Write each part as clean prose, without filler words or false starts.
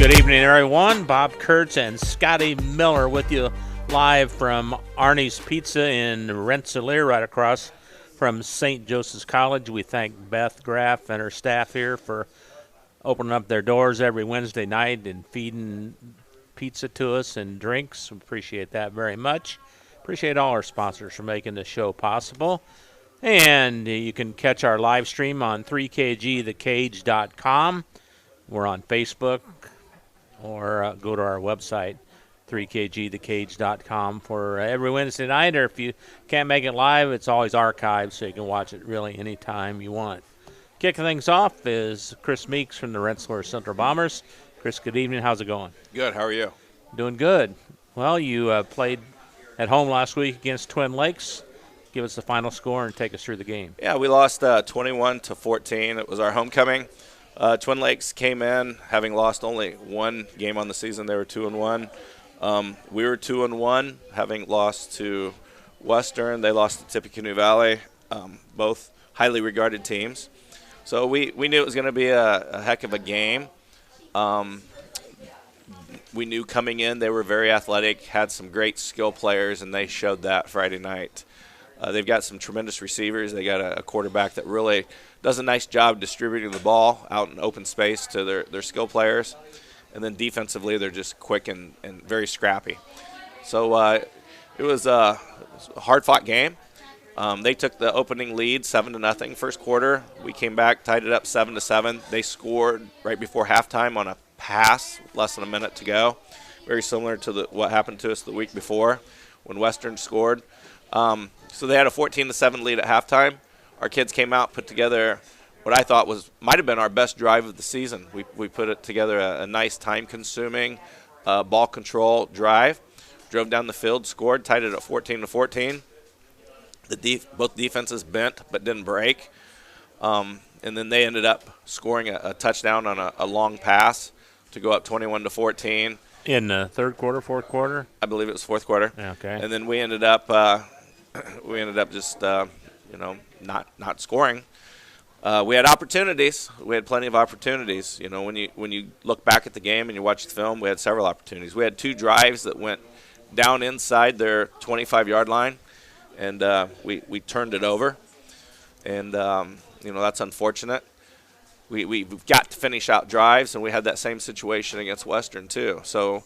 Good evening, everyone. Bob Kurtz and Scotty Miller with you live from Arnie's Pizza in Rensselaer, right across from St. Joseph's College. We thank Beth Graff and her staff here for opening up their doors every Wednesday night and feeding pizza to us and drinks. We appreciate that very much. Appreciate all our sponsors for making the show possible. And you can catch our live stream on 3kgthekage.com. We're on Facebook, or go to our website, 3kgthekage.com, for every Wednesday night. Or if you can't make it live, it's always archived, so you can watch it really anytime you want. Kicking things off is Chris Meeks from the Rensselaer Central Bombers. Chris, good evening. How's it going? Good. How are you? Doing good. Well, you played at home last week against Twin Lakes. Give us the final score and take us through the game. Yeah, we lost 21-14. It was our homecoming. Twin Lakes came in having lost only one game on the season. They were 2-1. We were 2-1, having lost to Western. They lost to Tippecanoe Valley, both highly regarded teams. So we knew it was going to be a heck of a game. We knew coming in they were very athletic, had some great skill players, and they showed that Friday night. They've got some tremendous receivers. They got a quarterback that really does a nice job distributing the ball out in open space to their skill players. And then defensively, they're just quick and very scrappy. So it was a hard-fought game. They took the opening lead 7-0 first quarter. We came back, tied it up 7-7. They scored right before halftime on a pass, less than a minute to go. Very similar to what happened to us the week before when Western scored. So they had a 14-7 lead at halftime. Our kids came out, put together what I thought might have been our best drive of the season. We put it together a nice time-consuming ball control drive. Drove down the field, scored, tied it at 14-14. Both defenses bent but didn't break. And then they ended up scoring a touchdown on a long pass to go up 21-14. In the third quarter, fourth quarter? I believe it was fourth quarter. Okay. And then we ended up just not scoring. We had opportunities. We had plenty of opportunities. You know, when you look back at the game and you watch the film, we had several opportunities. We had two drives that went down inside their 25-yard line, and we turned it over. And that's unfortunate. We've got to finish out drives, and we had that same situation against Western too. So,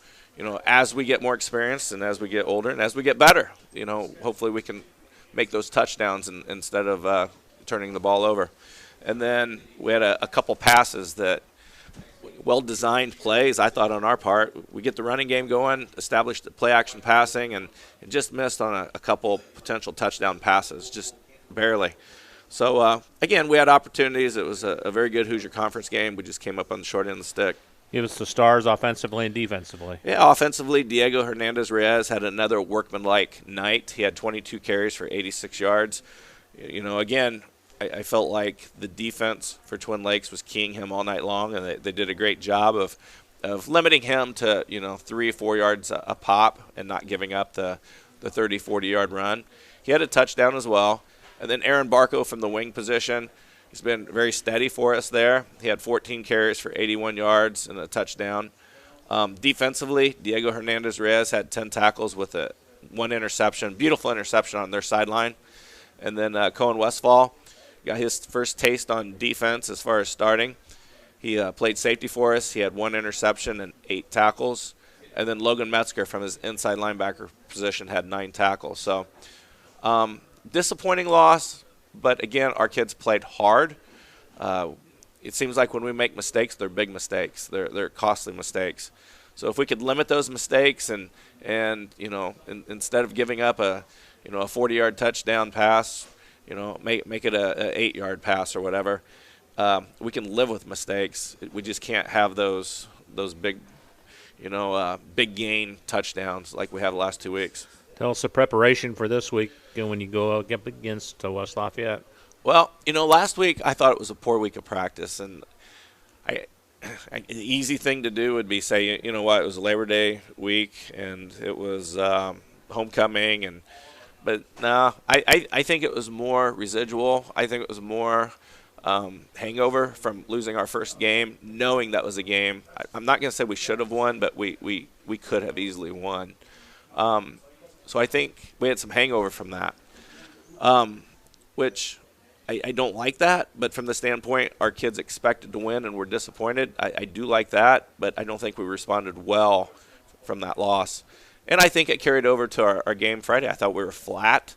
as we get more experienced and as we get older and as we get better, hopefully we can make those touchdowns instead of turning the ball over. And then we had a couple passes that well-designed plays, I thought, on our part. We get the running game going, established the play-action passing, and just missed on a couple potential touchdown passes, just barely. So, again, we had opportunities. It was a very good Hoosier Conference game. We just came up on the short end of the stick. Give us the stars offensively and defensively. Yeah, offensively, Diego Hernandez-Reyes had another workmanlike night. He had 22 carries for 86 yards. Again, I felt like the defense for Twin Lakes was keying him all night long, and they did a great job of limiting him to 3 or 4 yards a pop and not giving up the 30, 40-yard run. He had a touchdown as well. And then Aaron Barco from the wing position, he's been very steady for us there. He had 14 carries for 81 yards and a touchdown. Defensively, Diego Hernandez-Reyes had 10 tackles with one interception, beautiful interception on their sideline. And then Cohen Westfall got his first taste on defense as far as starting. He played safety for us. He had 1 interception and 8 tackles. And then Logan Metzger from his inside linebacker position had 9 tackles. So, disappointing loss, but again, our kids played hard. It seems like when we make mistakes, they're big mistakes. They're costly mistakes. So if we could limit those mistakes and instead of giving up a 40-yard touchdown pass, make it a 8-yard pass or whatever, we can live with mistakes. We just can't have those big, big gain touchdowns like we had the last 2 weeks. Tell us the preparation for this week when you go up against West Lafayette. Well, last week I thought it was a poor week of practice, and the easy thing to do would be say, it was Labor Day week and it was homecoming, but no, I think it was more residual. I think it was more hangover from losing our first game, knowing that was a game. I'm not going to say we should have won, but we could have easily won. So I think we had some hangover from that, which I don't like that. But from the standpoint, our kids expected to win and were disappointed. I do like that, but I don't think we responded well from that loss. And I think it carried over to our game Friday. I thought we were flat.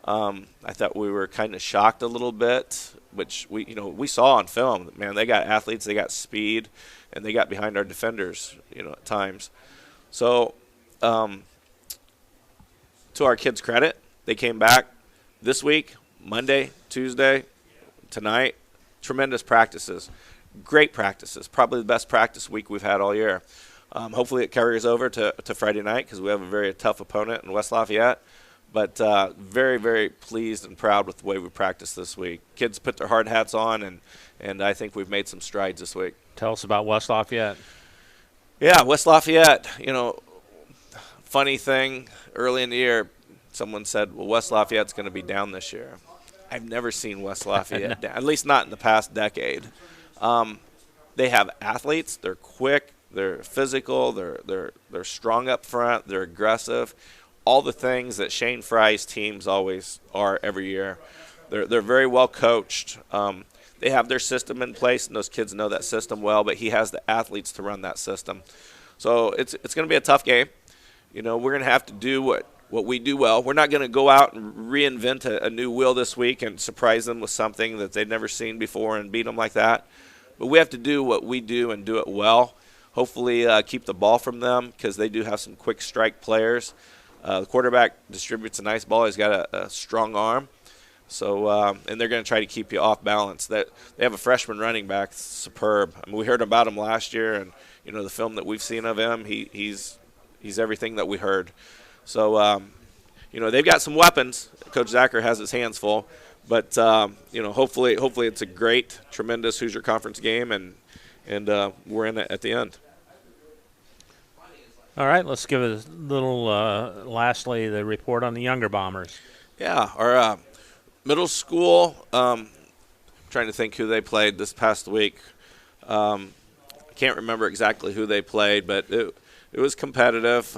I thought we were kind of shocked a little bit, which we saw on film. Man, they got athletes, they got speed, and they got behind our defenders, at times. So, to our kids' credit, they came back this week, Monday, Tuesday, tonight. Tremendous practices, great practices, probably the best practice week we've had all year. Hopefully it carries over to Friday night because we have a very tough opponent in West Lafayette. But very, very pleased and proud with the way we practiced this week. Kids put their hard hats on, and I think we've made some strides this week. Tell us about West Lafayette. Yeah, West Lafayette, funny thing, early in the year, someone said, well, West Lafayette's going to be down this year. I've never seen West Lafayette down, at least not in the past decade. They have athletes. They're quick. They're physical. They're strong up front. They're aggressive. All the things that Shane Fry's teams always are every year. They're very well coached. They have their system in place, and those kids know that system well, but he has the athletes to run that system. So it's going to be a tough game. We're going to have to do what we do well. We're not going to go out and reinvent a new wheel this week and surprise them with something that they've never seen before and beat them like that. But we have to do what we do and do it well. Hopefully keep the ball from them because they do have some quick strike players. The quarterback distributes a nice ball. He's got a strong arm. So, and they're going to try to keep you off balance. They have a freshman running back, superb. I mean, we heard about him last year, and the film that we've seen of him, he's everything that we heard. So, they've got some weapons. Coach Zacher has his hands full, but hopefully it's a great, tremendous Hoosier Conference game, and we're in it at the end. All right, let's give a little, lastly, the report on the younger Bombers. Yeah, our middle school, trying to think who they played this past week. I can't remember exactly who they played, but it was competitive.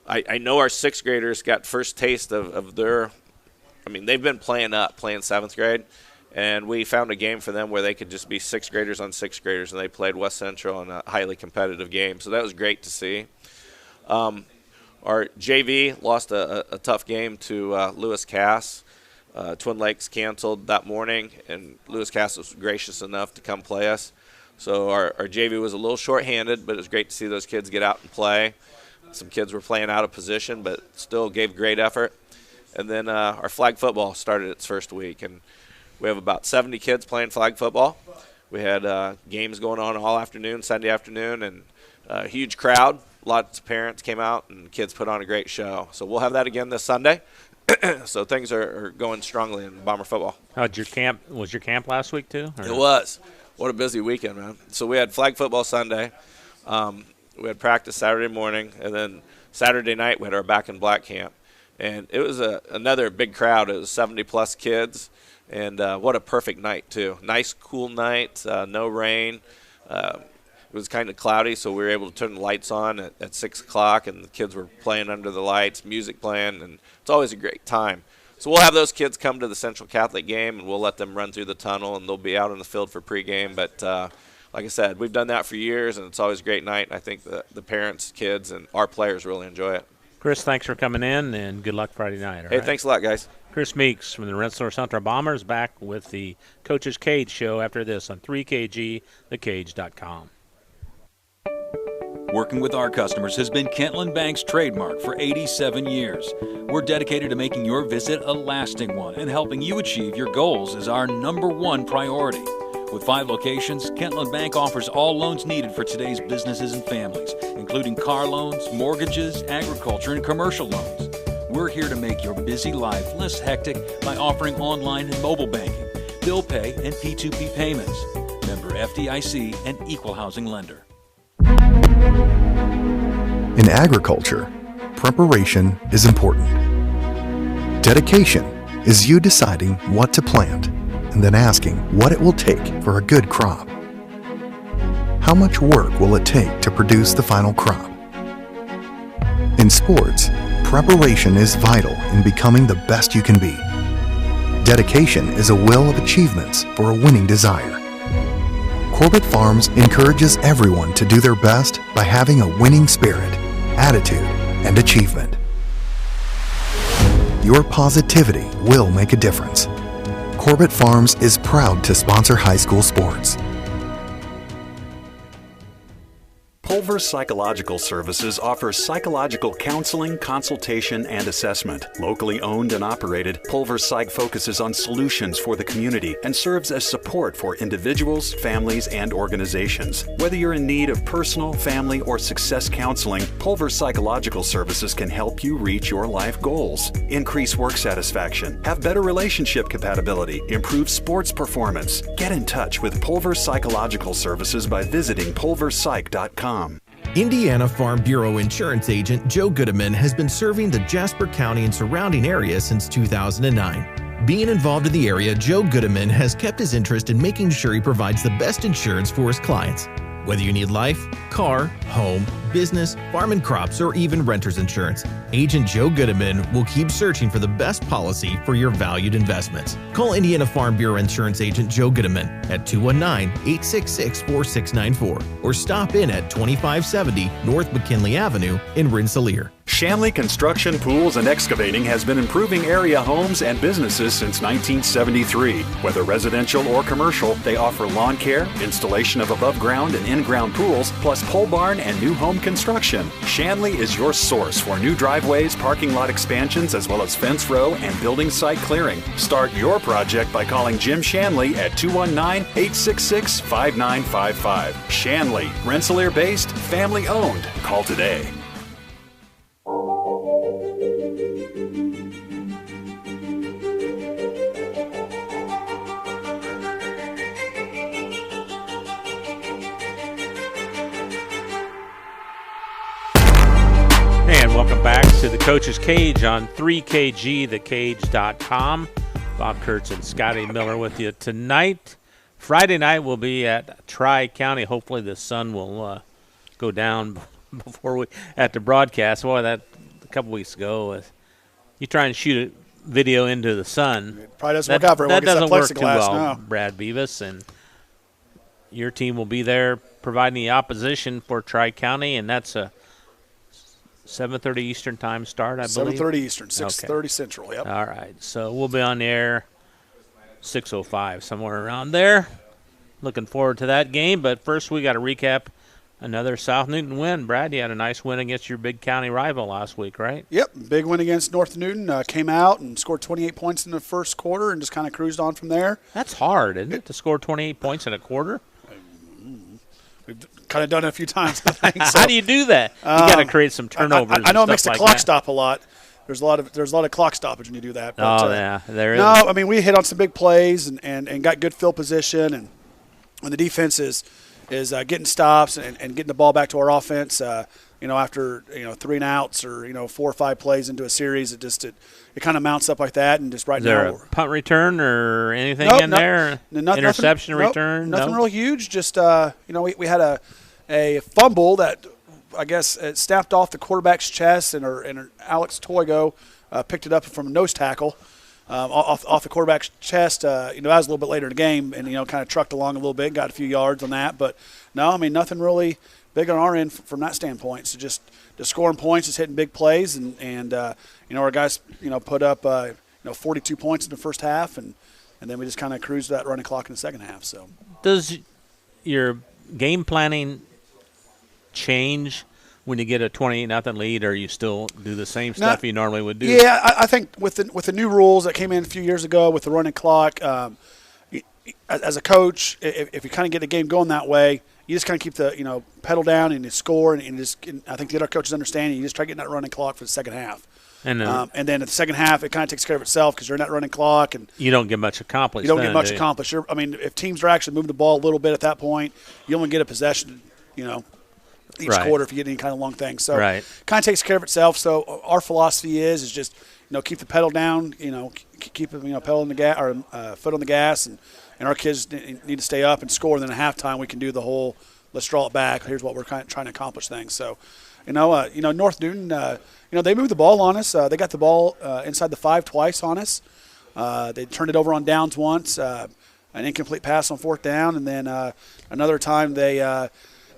I know our sixth graders got first taste of their – they've been playing seventh grade, and we found a game for them where they could just be sixth graders on sixth graders, and they played West Central in a highly competitive game. So that was great to see. Our JV lost a tough game to Lewis Cass. Twin Lakes canceled that morning, and Lewis Cass was gracious enough to come play us. So our JV was a little shorthanded, but it was great to see those kids get out and play. Some kids were playing out of position, but still gave great effort. And then our flag football started its first week, and we have about 70 kids playing flag football. We had games going on all afternoon, Sunday afternoon, and a huge crowd. Lots of parents came out, and kids put on a great show. So we'll have that again this Sunday. So things are going strongly in Bomber football. Was your camp last week too? Or? It was. What a busy weekend, man. So we had flag football Sunday. We had practice Saturday morning, and then Saturday night we had our Back in Black camp. And it was another big crowd. It was 70-plus kids, and what a perfect night, too. Nice, cool night, no rain. It was kind of cloudy, so we were able to turn the lights on at 6 o'clock, and the kids were playing under the lights, music playing, and it's always a great time. So we'll have those kids come to the Central Catholic game, and we'll let them run through the tunnel, and they'll be out in the field for pregame. But like I said, we've done that for years, and it's always a great night. And I think the parents, kids, and our players really enjoy it. Chris, thanks for coming in, and good luck Friday night. Hey, thanks a lot, guys. Chris Meeks from the Rensselaer Central Bombers back with the Coach's Cage show after this on 3KG, thecage.com. Working with our customers has been Kentland Bank's trademark for 87 years. We're dedicated to making your visit a lasting one, and helping you achieve your goals is our #1 priority. With 5 locations, Kentland Bank offers all loans needed for today's businesses and families, including car loans, mortgages, agriculture, and commercial loans. We're here to make your busy life less hectic by offering online and mobile banking, bill pay, and P2P payments. Member FDIC and equal housing lender. In agriculture, preparation is important. Dedication is you deciding what to plant and then asking what it will take for a good crop. How much work will it take to produce the final crop? In sports, preparation is vital in becoming the best you can be. Dedication is a will of achievements for a winning desire. Corbett Farms encourages everyone to do their best by having a winning spirit, attitude, and achievement. Your positivity will make a difference. Corbett Farms is proud to sponsor high school sports. Pulver Psychological Services offers psychological counseling, consultation, and assessment. Locally owned and operated, Pulver Psych focuses on solutions for the community and serves as support for individuals, families, and organizations. Whether you're in need of personal, family, or success counseling, Pulver Psychological Services can help you reach your life goals. Increase work satisfaction, have better relationship compatibility, improve sports performance. Get in touch with Pulver Psychological Services by visiting pulverpsych.com. Indiana Farm Bureau Insurance Agent Joe Goodeman has been serving the Jasper County and surrounding area since 2009. Being involved in the area, Joe Goodeman has kept his interest in making sure he provides the best insurance for his clients. Whether you need life, car, home, business, farm and crops, or even renter's insurance, Agent Joe Goodeman will keep searching for the best policy for your valued investments. Call Indiana Farm Bureau Insurance Agent Joe Goodeman at 219-866-4694 or stop in at 2570 North McKinley Avenue in Rensselaer. Shanley Construction, Pools, and Excavating has been improving area homes and businesses since 1973. Whether residential or commercial, they offer lawn care, installation of above-ground and in-ground pools, plus pole barn and new home construction. Shanley is your source for new driveways, parking lot expansions, as well as fence row and building site clearing. Start your project by calling Jim Shanley at 219-866-5955. Shanley, Rensselaer-based, family-owned. Call today. Welcome back to the Coach's Cage on 3KGthecage.com. Bob Kurtz and Scotty Miller with you tonight. Friday night we'll be at Tri-County. Hopefully the sun will go down before we at the broadcast. Boy, that a couple weeks ago, you try and shoot a video into the sun. It probably doesn't work out very well. That doesn't work too well, no. Brad Beavis. And your team will be there providing the opposition for Tri-County, and that's a 7:30 Eastern time start, I believe. 7:30 Eastern, 6:30 Central, yep. All right, so we'll be on the air 6:05, somewhere around there. Looking forward to that game, but first we got to recap another South Newton win. Brad, you had a nice win against your big county rival last week, right? Yep, big win against North Newton. Came out and scored 28 points in the first quarter and just kind of cruised on from there. That's hard, isn't it, to score 28 points in a quarter? We've kind of done it a few times, I think. So, how do you do that? You got to create some turnovers. I know it makes the like clock that. Stop a lot. There's a lot of clock stoppage when you do that. But, yeah, there is. No, I mean we hit on some big plays and got good field position, and when the defense is getting stops and getting the ball back to our offense, after 3 and outs or 4 or 5 plays into a series, it kind of mounts up like that, and just right is there now. A punt return or anything there? Interception return? Nothing real huge. Just we had a fumble that I guess it snapped off the quarterback's chest, and Alex Toigo picked it up from a nose tackle off the quarterback's chest. That was a little bit later in the game, and kind of trucked along a little bit, got a few yards on that. But no, I mean nothing really big on our end from that standpoint. So just scoring points, just hitting big plays, and our guys put up 42 points in the first half, and then we just kind of cruised that running clock in the second half. So does your game planning change when you get a 28-0 lead, or you still do the same stuff you normally would do? Yeah, I think with the new rules that came in a few years ago with the running clock, as a coach, if you kind of get the game going that way, you just kind of keep the pedal down and you score, and I think the other coaches understand. You just try getting that running clock for the second half. And then in the second half, it kind of takes care of itself because you're in that running clock, and you don't get much accomplished. You don't get much accomplished. If teams are actually moving the ball a little bit at that point, you only get a possession. each Right. quarter if you get any kind of long thing. So Right. kind of takes care of itself. So our philosophy is just keep the pedal down. Keep the pedal on the gas or foot on the gas, and our kids need to stay up and score. And then at halftime we can do the whole let's draw it back. Here's what we're trying to accomplish things. So. North Newton, they moved the ball on us. They got the ball inside the 5 twice on us. They turned it over on downs once, an incomplete pass on 4th down, and then another time they had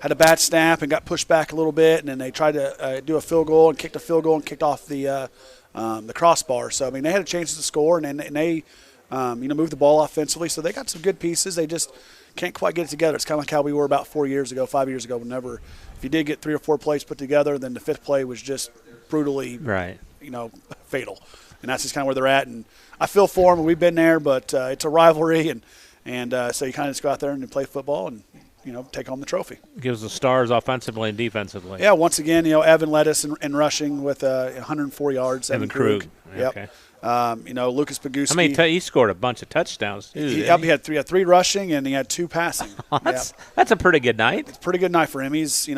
a bad snap and got pushed back a little bit, and then they tried to do a field goal and kicked a field goal and kicked off the crossbar. So, they had a chance to score, and they moved the ball offensively. So they got some good pieces. They just can't quite get it together. It's kind of like how we were about 5 years ago, whenever – if you did get 3 or 4 plays put together, then the 5th play was just brutally, fatal. And that's just kind of where they're at. And I feel for them. We've been there, but it's a rivalry, and so you kind of just go out there and play football and take home the trophy. Gives the Stars offensively and defensively. Yeah. Once again, Evan led us in rushing with 104 yards. Evan Krug. Yep. Okay. Lucas Paguski. How many? He scored a bunch of touchdowns too. He had 3 rushing and he had 2 passing. That's a pretty good night. It's a pretty good night for him. He's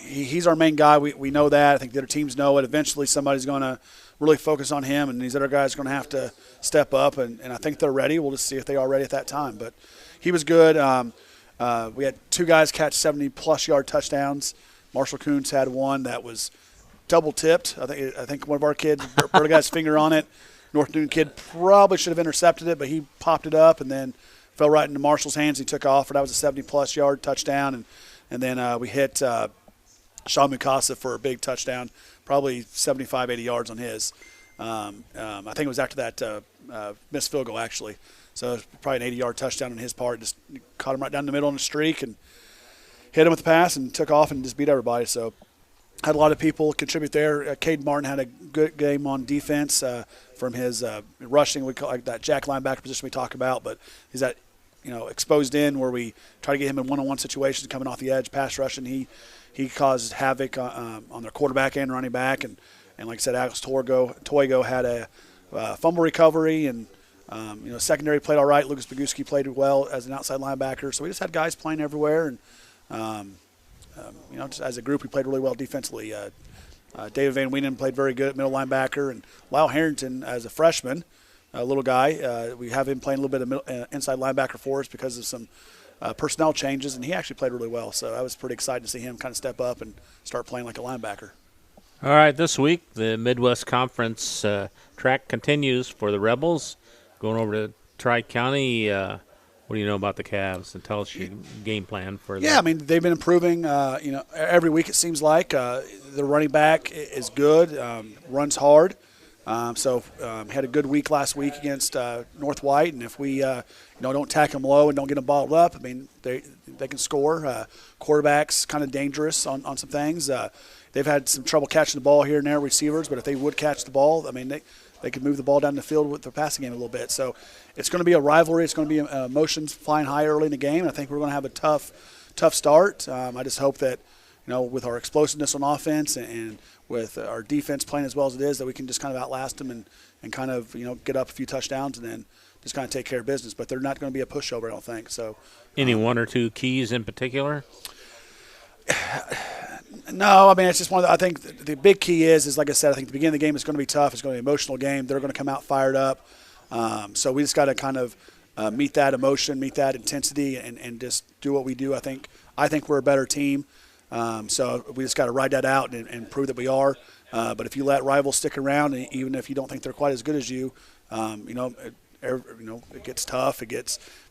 he's our main guy. We know that. I think the other teams know it. Eventually, somebody's going to really focus on him, and these other guys are going to have to step up. And I think they're ready. We'll just see if they are ready at that time. But he was good. We had 2 guys catch 70-plus yard touchdowns. Marshall Coons had one that was double tipped. I think one of our kids put a guy's finger on it. North Newton kid probably should have intercepted it, but he popped it up and then fell right into Marshall's hands. He took off, and that was a 70-plus yard touchdown. And then we hit Sean Mukasa for a big touchdown, probably 75, 80 yards on his. I think it was after that missed field goal, actually. So it was probably an 80-yard touchdown on his part. Just caught him right down the middle on the streak and hit him with the pass and took off and just beat everybody. So had a lot of people contribute there. Cade Martin had a good game on defense from his rushing. We call like that jack linebacker position we talk about, but he's that exposed in where we try to get him in one-on-one situations coming off the edge, pass rushing. He caused havoc on their quarterback and running back, and like I said, Alex Toigo had a fumble recovery, and secondary played all right. Lucas Paguski played well as an outside linebacker. So we just had guys playing everywhere, and just as a group, we played really well defensively. David Van Wienen played very good at middle linebacker, and Lyle Harrington as a freshman, a little guy. We have him playing a little bit of inside linebacker for us because of some personnel changes, and he actually played really well. So I was pretty excited to see him kind of step up and start playing like a linebacker. All right, this week the Midwest Conference track continues for the Rebels. Going over to Tri-County, what do you know about the Cavs? And tell us your game plan for that. Yeah, they've been improving. Every week it seems like the running back is good, runs hard. Had a good week last week against North White, and if we don't tack them low and don't get them bottled up, they can score. Quarterback's kind of dangerous on some things. They've had some trouble catching the ball here and there, receivers, but if they would catch the ball, they could move the ball down the field with their passing game a little bit. So it's going to be a rivalry. It's going to be emotions flying high early in the game. And I think we're going to have a tough start. I just hope that, with our explosiveness on offense and with our defense playing as well as it is, that we can just kind of outlast them and kind of, get up a few touchdowns and then just kind of take care of business. But they're not going to be a pushover, I don't think. So, any one or two keys in particular? No, it's just one of I think the big key is like I said, I think the beginning of the game is going to be tough. It's going to be an emotional game. They're going to come out fired up. So we just got to kind of meet that emotion, meet that intensity, and just do what we do. I think we're a better team. So we just got to ride that out and prove that we are. But if you let rivals stick around, and even if you don't think they're quite as good as you, it gets tough.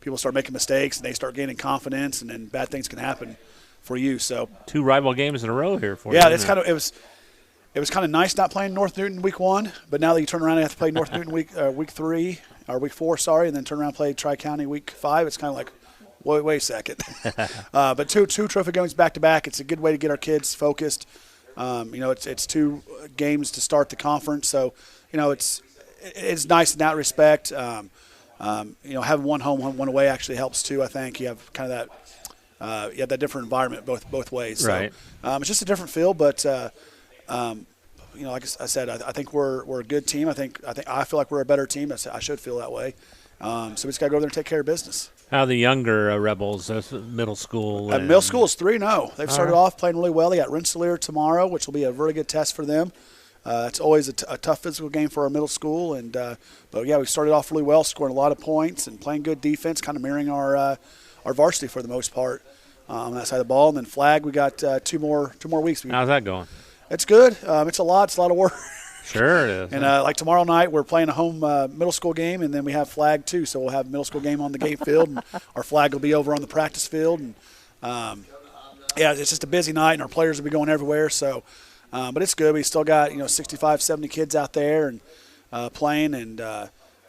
People start making mistakes, and they start gaining confidence, and then bad things can happen for you. So 2 rival games in a row here for you. Yeah, it was kind of nice not playing North Newton week 1, but now that you turn around and have to play North Newton week 3 or week 4, and then turn around and play Tri-County week 5, it's kind of like, wait a second. But two trophy games back to back. It's a good way to get our kids focused. It's 2 games to start the conference, so it's nice in that respect. Having one home, one away actually helps too. I think you have kind of that. You have that different environment both ways. So, right. It's just a different feel, but like I said, I think we're a good team. I feel like we're a better team. I should feel that way, So we just got to go over there and take care of business. How the younger Rebels, middle school? Middle school is 3-0. They've started off playing really well. They got Rensselaer tomorrow, which will be a really good test for them. It's always a tough physical game for our middle school. But we started off really well, scoring a lot of points and playing good defense, kind of mirroring our varsity for the most part on that side of the ball. And then flag, we got two more weeks. How's that going? It's good. It's a lot of work. Sure it is. And like tomorrow night, we're playing a home middle school game, and then we have flag too. So we'll have a middle school game on the game field, and our flag will be over on the practice field. And it's just a busy night, and our players will be going everywhere. So, but it's good. We still got 65, 70 kids out there and playing, and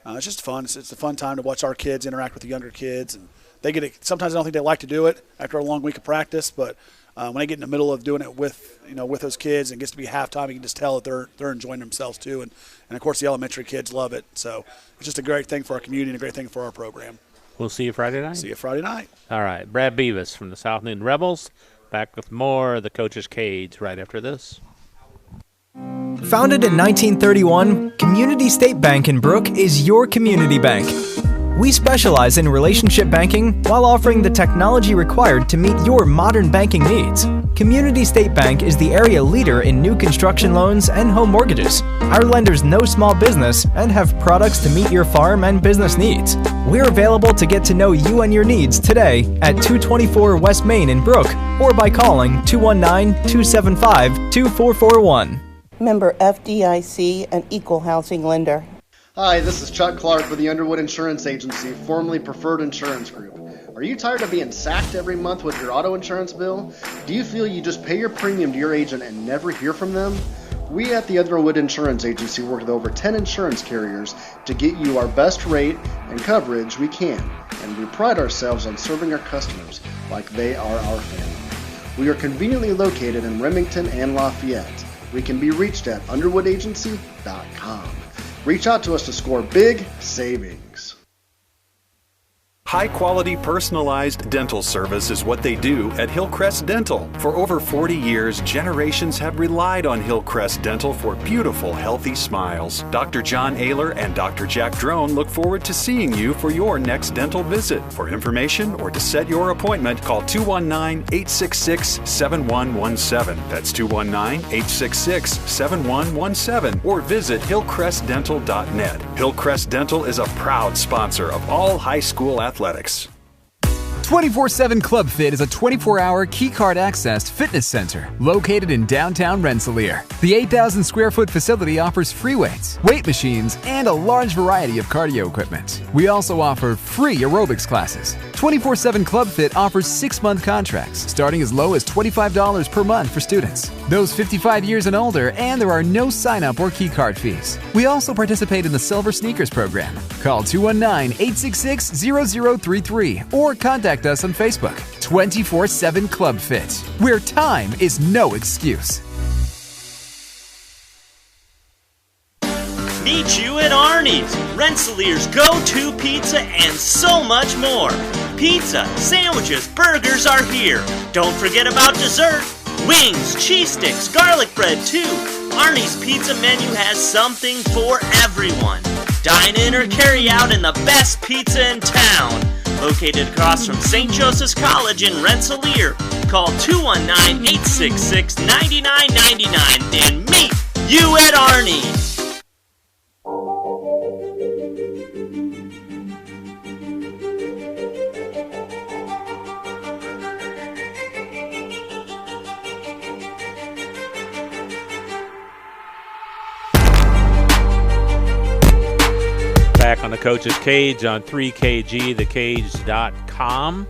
it's just fun. It's a fun time to watch our kids interact with the younger kids, and they get it. Sometimes I don't think they like to do it after a long week of practice, but when they get in the middle of doing it with those kids and it gets to be halftime, you can just tell that they're enjoying themselves too. And of course the elementary kids love it. So it's just a great thing for our community and a great thing for our program. We'll see you Friday night. See you Friday night. All right, Brad Beavis from the South Newton Rebels, back with more of the Coach's Cage right after this. Founded in 1931, Community State Bank in Brook is your community bank. We specialize in relationship banking while offering the technology required to meet your modern banking needs. Community State Bank is the area leader in new construction loans and home mortgages. Our lenders know small business and have products to meet your farm and business needs. We're available to get to know you and your needs today at 224 West Main in Brook or by calling 219-275-2441. Member FDIC, an equal housing lender. Hi, this is Chuck Clark with the Underwood Insurance Agency, formerly Preferred Insurance Group. Are you tired of being sacked every month with your auto insurance bill? Do you feel you just pay your premium to your agent and never hear from them? We at the Underwood Insurance Agency work with over 10 insurance carriers to get you our best rate and coverage we can, and we pride ourselves on serving our customers like they are our family. We are conveniently located in Remington and Lafayette. We can be reached at underwoodagency.com. Reach out to us to score big savings. High-quality, personalized dental service is what they do at Hillcrest Dental. For over 40 years, generations have relied on Hillcrest Dental for beautiful, healthy smiles. Dr. John Ayler and Dr. Jack Drone look forward to seeing you for your next dental visit. For information or to set your appointment, call 219-866-7117. That's 219-866-7117. Or visit hillcrestdental.net. Hillcrest Dental is a proud sponsor of all high school athletics. 24/7 Club Fit is a 24-hour keycard accessed fitness center located in downtown Rensselaer. The 8,000 square foot facility offers free weights, weight machines, and a large variety of cardio equipment. We also offer free aerobics classes. 24/7 Club Fit offers 6-month contracts starting as low as $25 per month for students, those 55 years and older, and there are no sign-up or keycard fees. We also participate in the Silver Sneakers program. Call 219-866-0033 or contact us on Facebook. 24/7 Club Fit, where time is no excuse. Meet you at Arnie's, Rensselaer's go-to pizza and so much more. Pizza, sandwiches, burgers are here. Don't forget about dessert. Wings, cheese sticks, garlic bread too. Arnie's pizza menu has something for everyone. Dine in or carry out in the best pizza in town. Located across from St. Joseph's College in Rensselaer. Call 219-866-9999 and meet you at Arnie's. Back on the Coach's Cage on 3KG, thecage.com.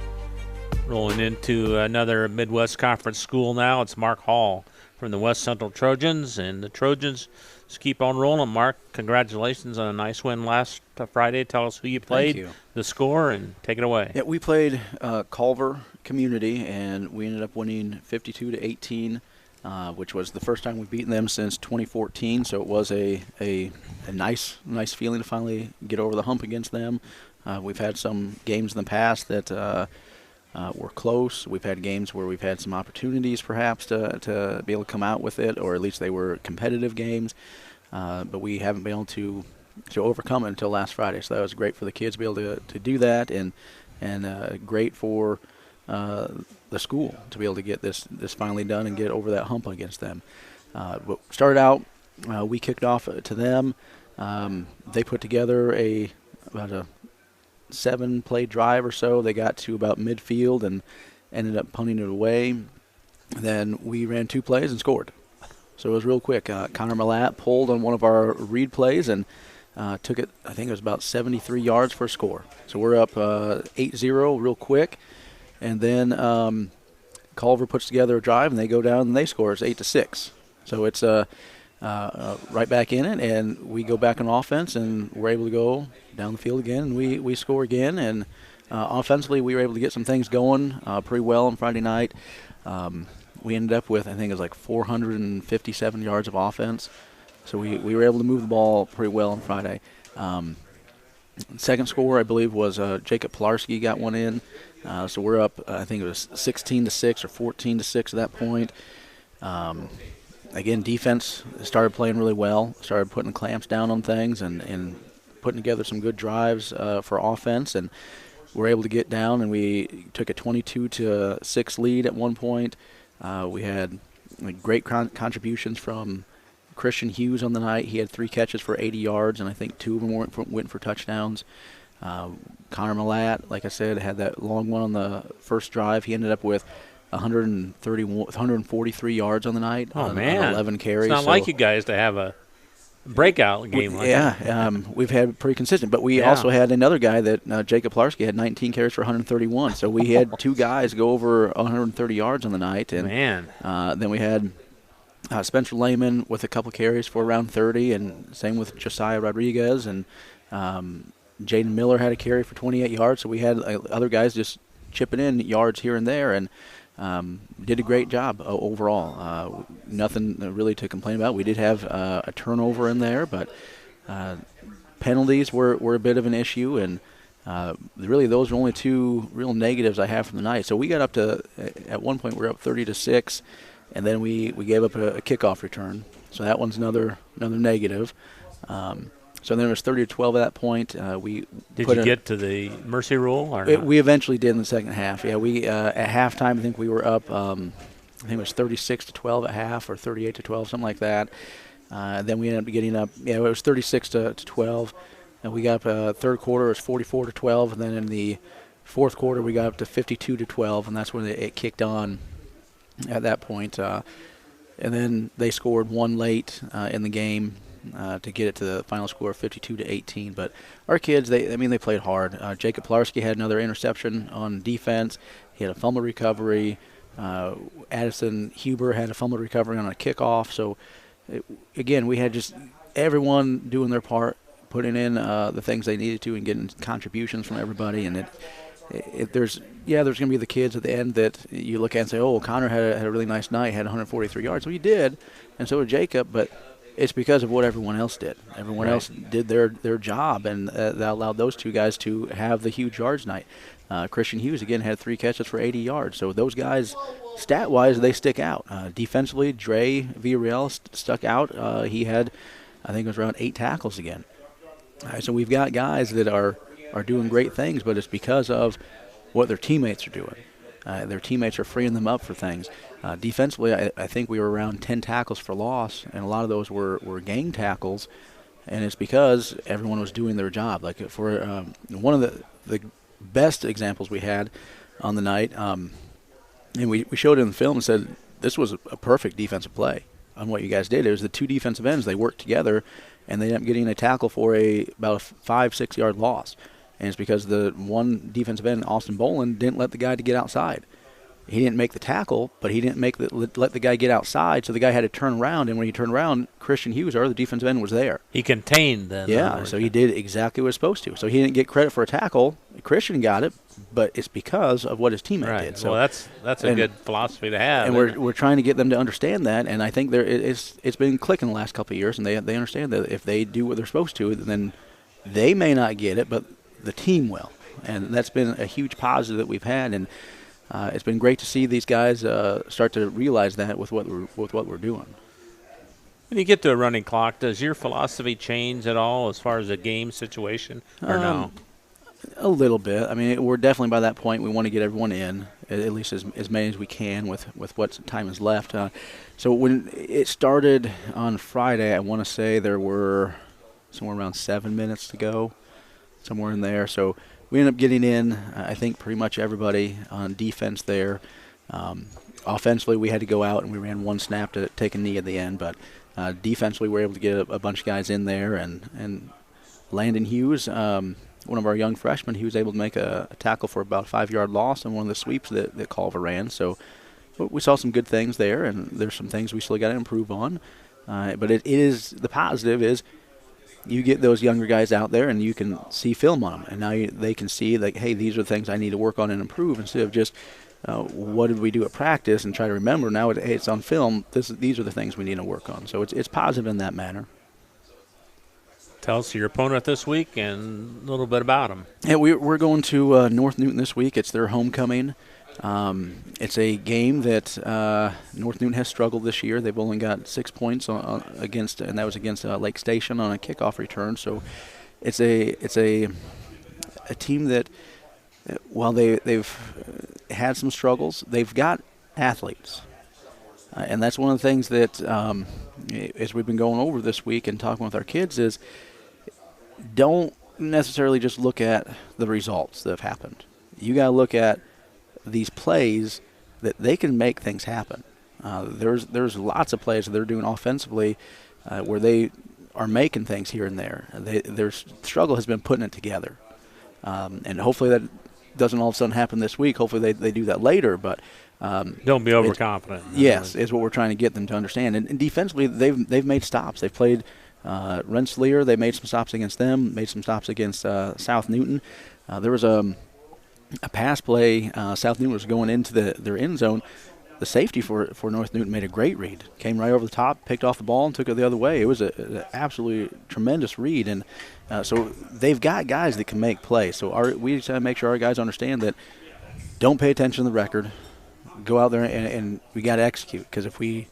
Rolling into another Midwest Conference school now. It's Mark Hall from the West Central Trojans, and the Trojans just keep on rolling. Mark, congratulations on a nice win last Friday. Tell us who you played, Thank you. The score, and take it away. Yeah, we played Culver Community, and we ended up winning 52-18. Which was the first time we've beaten them since 2014. So it was a nice feeling to finally get over the hump against them. We've had some games in the past that were close. We've had games where we've had some opportunities perhaps to be able to come out with it, or at least they were competitive games. But we haven't been able to overcome it until last Friday. So that was great for the kids to be able to do that, and great for the school to be able to get this finally done and get over that hump against them. But started out, we kicked off to them. They put together about a 7-play drive or so. They got to about midfield and ended up punting it away. Then we ran 2 plays and scored. So it was real quick. Connor Malat pulled on one of our read plays and took it, I think it was about 73 yards for a score. So we're up 8-0 real quick. And then Culver puts together a drive, and they go down and they score. It's 8-6. So it's right back in it, and we go back on offense, and we're able to go down the field again, and we score again. And offensively, we were able to get some things going pretty well on Friday night. We ended up with, I think it was like 457 yards of offense. So we were able to move the ball pretty well on Friday. Second score, I believe, was Jacob Pilarski got one in. So we're up, I think it was 16-6 or 14-6 at that point. Again, defense started playing really well, started putting clamps down on things and putting together some good drives for offense. And we're able to get down, and we took a 22-6 lead at one point. We had great contributions from Christian Hughes on the night. He had 3 catches for 80 yards, and I think 2 of them went for touchdowns. Connor Malat, like I said, had that long one on the first drive. He ended up with 143 yards on the night. Oh, on 11 carries. It's not like you guys to have a breakout game like that. Yeah, we've had pretty consistent. But we also had another guy that Jacob Pilarski had 19 carries for 131. So we had 2 guys go over 130 yards on the night. And then we had Spencer Lehman with a couple carries for around 30, and same with Josiah Rodriguez. And Jaden Miller had a carry for 28 yards. So we had other guys just chipping in yards here and there, and did a great job overall. Nothing really to complain about. We did have a turnover in there, but penalties were a bit of an issue, and really those are only 2 real negatives I have from the night. So we got up to, at one point we were up 30-6, and then we gave up a kickoff return. So that one's another negative. So then it was 30-12 at that point. Did you get to the mercy rule? Or we eventually did in the second half. Yeah, we at halftime I think we were up. I think it was 36-12 at half, or 38-12, something like that. Then we ended up getting up. Yeah, it was 36-12, and we got up. Third quarter it was 44-12, and then in the fourth quarter we got up to 52-12, and that's when it kicked on. At that point, and then they scored one late in the game. To get it to the final score of 52-18. But our kids, they played hard. Jacob Pilarski had another interception on defense. He had a fumble recovery. Addison Huber had a fumble recovery on a kickoff. So, again, we had just everyone doing their part, putting in the things they needed to and getting contributions from everybody. And there's going to be the kids at the end that you look at and say, oh, Connor had a really nice night, had 143 yards. Well, he did, and so did Jacob, but it's because of what everyone else did. Everyone else did their job, and that allowed those 2 guys to have the huge yards night. Christian Hughes, again, had 3 catches for 80 yards. So those guys, stat-wise, they stick out. Defensively, Dre Villarreal stuck out. He had, I think it was around 8 tackles again. So we've got guys that are doing great things, but it's because of what their teammates are doing. Their teammates are freeing them up for things. Defensively, I think we were around 10 tackles for loss, and a lot of those were gang tackles, and it's because everyone was doing their job. Like for one of the best examples we had on the night, and we showed it in the film and said this was a perfect defensive play on what you guys did. It was the 2 defensive ends. They worked together, and they ended up getting a tackle for about a 5-6 yard loss. And it's because the one defensive end, Austin Boland, didn't let the guy to get outside. He didn't make the tackle, but he didn't let the guy get outside, so the guy had to turn around. And when he turned around, Christian Hughes, the defensive end, was there. He contained them. Yeah, so he did exactly what he was supposed to. So he didn't get credit for a tackle. Christian got it, but it's because of what his teammate did. So well, that's a good philosophy to have. And we're trying to get them to understand that, and I think it's been clicking the last couple of years, and they understand that if they do what they're supposed to, then they may not get it, but the team will. And that's been a huge positive that we've had, and it's been great to see these guys start to realize that with what we're doing. When you get to a running clock, does your philosophy change at all as far as a game situation, or no? A little bit. I mean, we're definitely by that point. We want to get everyone in, at least as many as we can with what time is left. So when it started on Friday, I want to say there were somewhere around 7 minutes to go, somewhere in there. So we ended up getting in, I think, pretty much everybody on defense there. Offensively, we had to go out and we ran one snap to take a knee at the end, but defensively, we were able to get a bunch of guys in there, and Landon Hughes, one of our young freshmen, he was able to make a tackle for about a 5-yard loss on one of the sweeps that Culver ran. So we saw some good things there, and there's some things we still got to improve on. But it is, the positive is you get those younger guys out there and you can see film on them, and now they can see, like, hey, these are the things I need to work on and improve, instead of just what did we do at practice and try to remember. Now hey, it's on film. These are the things we need to work on. So it's positive in that manner. Tell us your opponent this week and a little bit about them. Yeah, we're going to North Newton this week. It's their homecoming. It's a game that North Newton has struggled this year. They've only got 6 points against, and that was against Lake Station on a kickoff return. So it's a team that, while they've had some struggles, they've got athletes. And that's one of the things that, as we've been going over this week and talking with our kids, is don't necessarily just look at the results that have happened. You got to look at these plays that they can make things happen. There's lots of plays that they're doing offensively where they are making things here and there. Their struggle has been putting it together. And hopefully that doesn't all of a sudden happen this week. Hopefully they do that later, but don't be overconfident. Yes, is what we're trying to get them to understand. And defensively, they've made stops. They've played Rensselaer. They made some stops against them. Made some stops against South Newton. There was a pass play. South Newton was going into their end zone. The safety for North Newton made a great read. Came right over the top, picked off the ball, and took it the other way. It was an absolutely tremendous read. And so they've got guys that can make plays. So we just have to make sure our guys understand that don't pay attention to the record. Go out there and we got to execute, because if we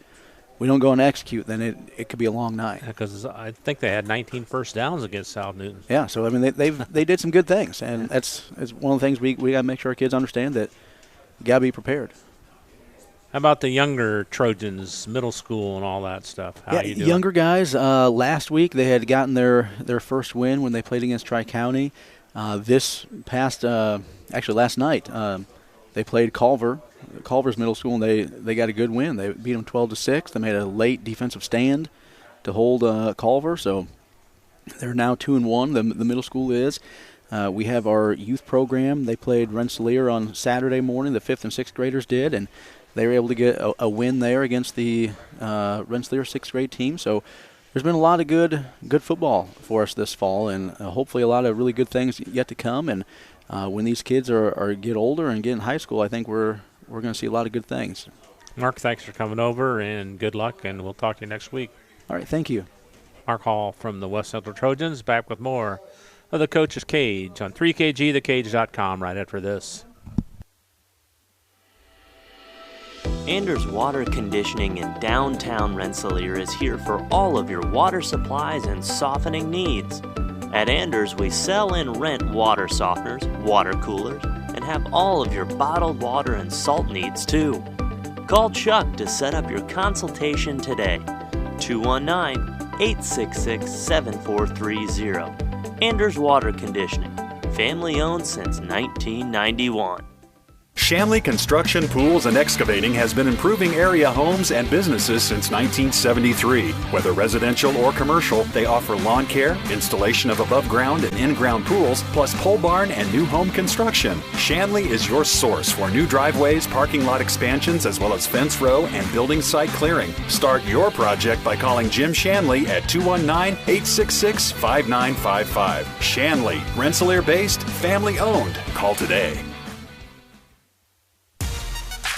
don't go and execute, then it could be a long night. Because I think they had 19 first downs against South Newton. Yeah, so I mean they did some good things, and it's one of the things we got to make sure our kids understand, that you got to be prepared. How about the younger Trojans, middle school and all that stuff? How are you doing? Younger guys, last week they had gotten their first win when they played against Tri-County. Actually last night, they played Culver's middle school, and they got a good win. They beat them 12-6. They made a late defensive stand to hold Culver, so they're now 2-1. The middle school is. We have our youth program. They played Rensselaer on Saturday morning. The 5th and 6th graders did, and they were able to get a win there against the Rensselaer 6th grade team. So there's been a lot of good football for us this fall, and hopefully a lot of really good things yet to come. And when these kids get older and get in high school, I think we're going to see a lot of good things. Mark, thanks for coming over, and good luck, and we'll talk to you next week. All right, thank you. Mark Hall from the West Central Trojans, back with more of the Coach's Cage on 3KGthecage.com right after this. Anders Water Conditioning in downtown Rensselaer is here for all of your water supplies and softening needs. At Anders, we sell and rent water softeners, water coolers, and have all of your bottled water and salt needs too. Call Chuck to set up your consultation today. 219-866-7430. Anders Water Conditioning, family owned since 1991. Shanley Construction, Pools, and Excavating has been improving area homes and businesses since 1973. Whether residential or commercial, they offer lawn care, installation of above-ground and in-ground pools, plus pole barn and new home construction. Shanley is your source for new driveways, parking lot expansions, as well as fence row and building site clearing. Start your project by calling Jim Shanley at 219-866-5955. Shanley, Rensselaer-based, family-owned. Call today.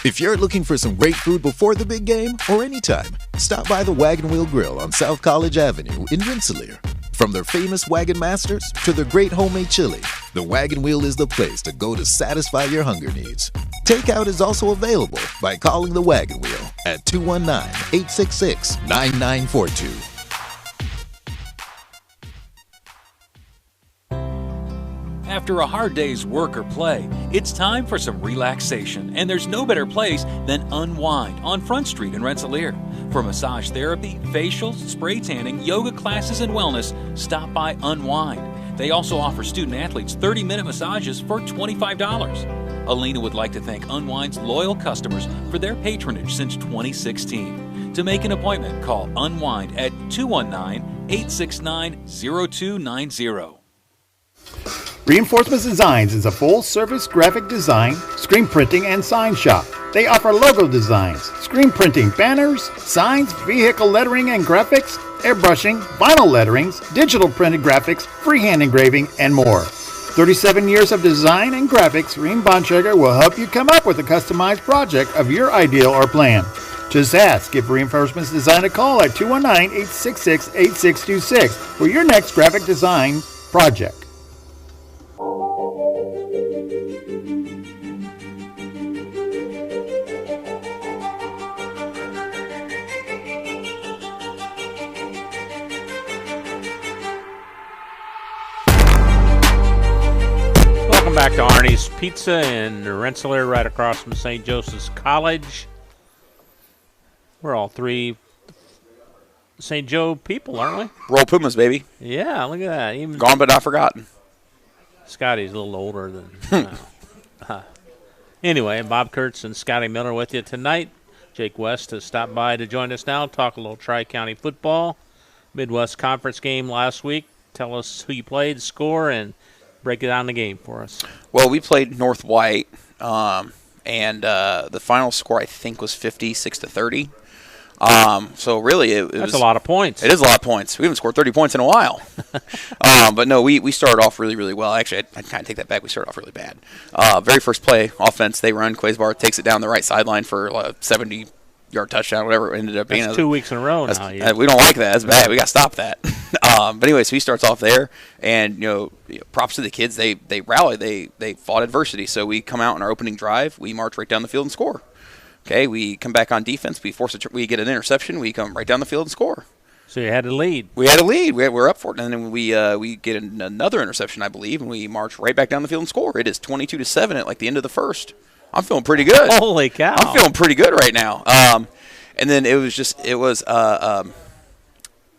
If you're looking for some great food before the big game or anytime, stop by the Wagon Wheel Grill on South College Avenue in Rensselaer. From their famous Wagon Masters to their great homemade chili, the Wagon Wheel is the place to go to satisfy your hunger needs. Takeout is also available by calling the Wagon Wheel at 219-866-9942. After a hard day's work or play, it's time for some relaxation, and there's no better place than Unwind on Front Street in Rensselaer. For massage therapy, facials, spray tanning, yoga classes, and wellness, stop by Unwind. They also offer student athletes 30-minute massages for $25. Alina would like to thank Unwind's loyal customers for their patronage since 2016. To make an appointment, call Unwind at 219-869-0290. Reinforcements Designs is a full-service graphic design, screen printing, and sign shop. They offer logo designs, screen printing, banners, signs, vehicle lettering and graphics, airbrushing, vinyl letterings, digital printed graphics, freehand engraving, and more. 37 years of design and graphics, Reem Bontrager will help you come up with a customized project of your ideal or plan. Just ask. Give Reinforcements Design a call at 219-866-8626 for your next graphic design project. Welcome back to Arnie's Pizza in Rensselaer, right across from St. Joseph's College. We're all three St. Joe people, aren't we? Roll Pumas, baby. Yeah, look at that. Even gone but not forgotten. Scotty's a little older than. Anyway, Bob Kurtz and Scotty Miller with you tonight. Jake West has stopped by to join us now. Talk a little Tri-County football. Midwest Conference game last week. Tell us who you played, score, and break it down the game for us. Well, we played North White, and the final score I think was 56-30. So really, that's a lot of points. It is a lot of points. We haven't scored 30 points in a while. But no, we started off really, really well. Actually, I kind of take that back. We started off really bad. Very first play, offense, they run. Quasbar takes it down the right sideline for a 70-yard touchdown, whatever it ended up being. That's 2 weeks in a row now. We don't like that. That's bad. We got to stop that. But anyway, so he starts off there, and props to the kids. They rallied. They fought adversity. So we come out in our opening drive. We march right down the field and score. Okay, we come back on defense. We get an interception. We come right down the field and score. So you had a lead. We had a lead. We're up for it, and then we get another interception, I believe, and we march right back down the field and score. It is 22-7 at like the end of the first. I'm feeling pretty good. Holy cow! I'm feeling pretty good right now. And then it was just a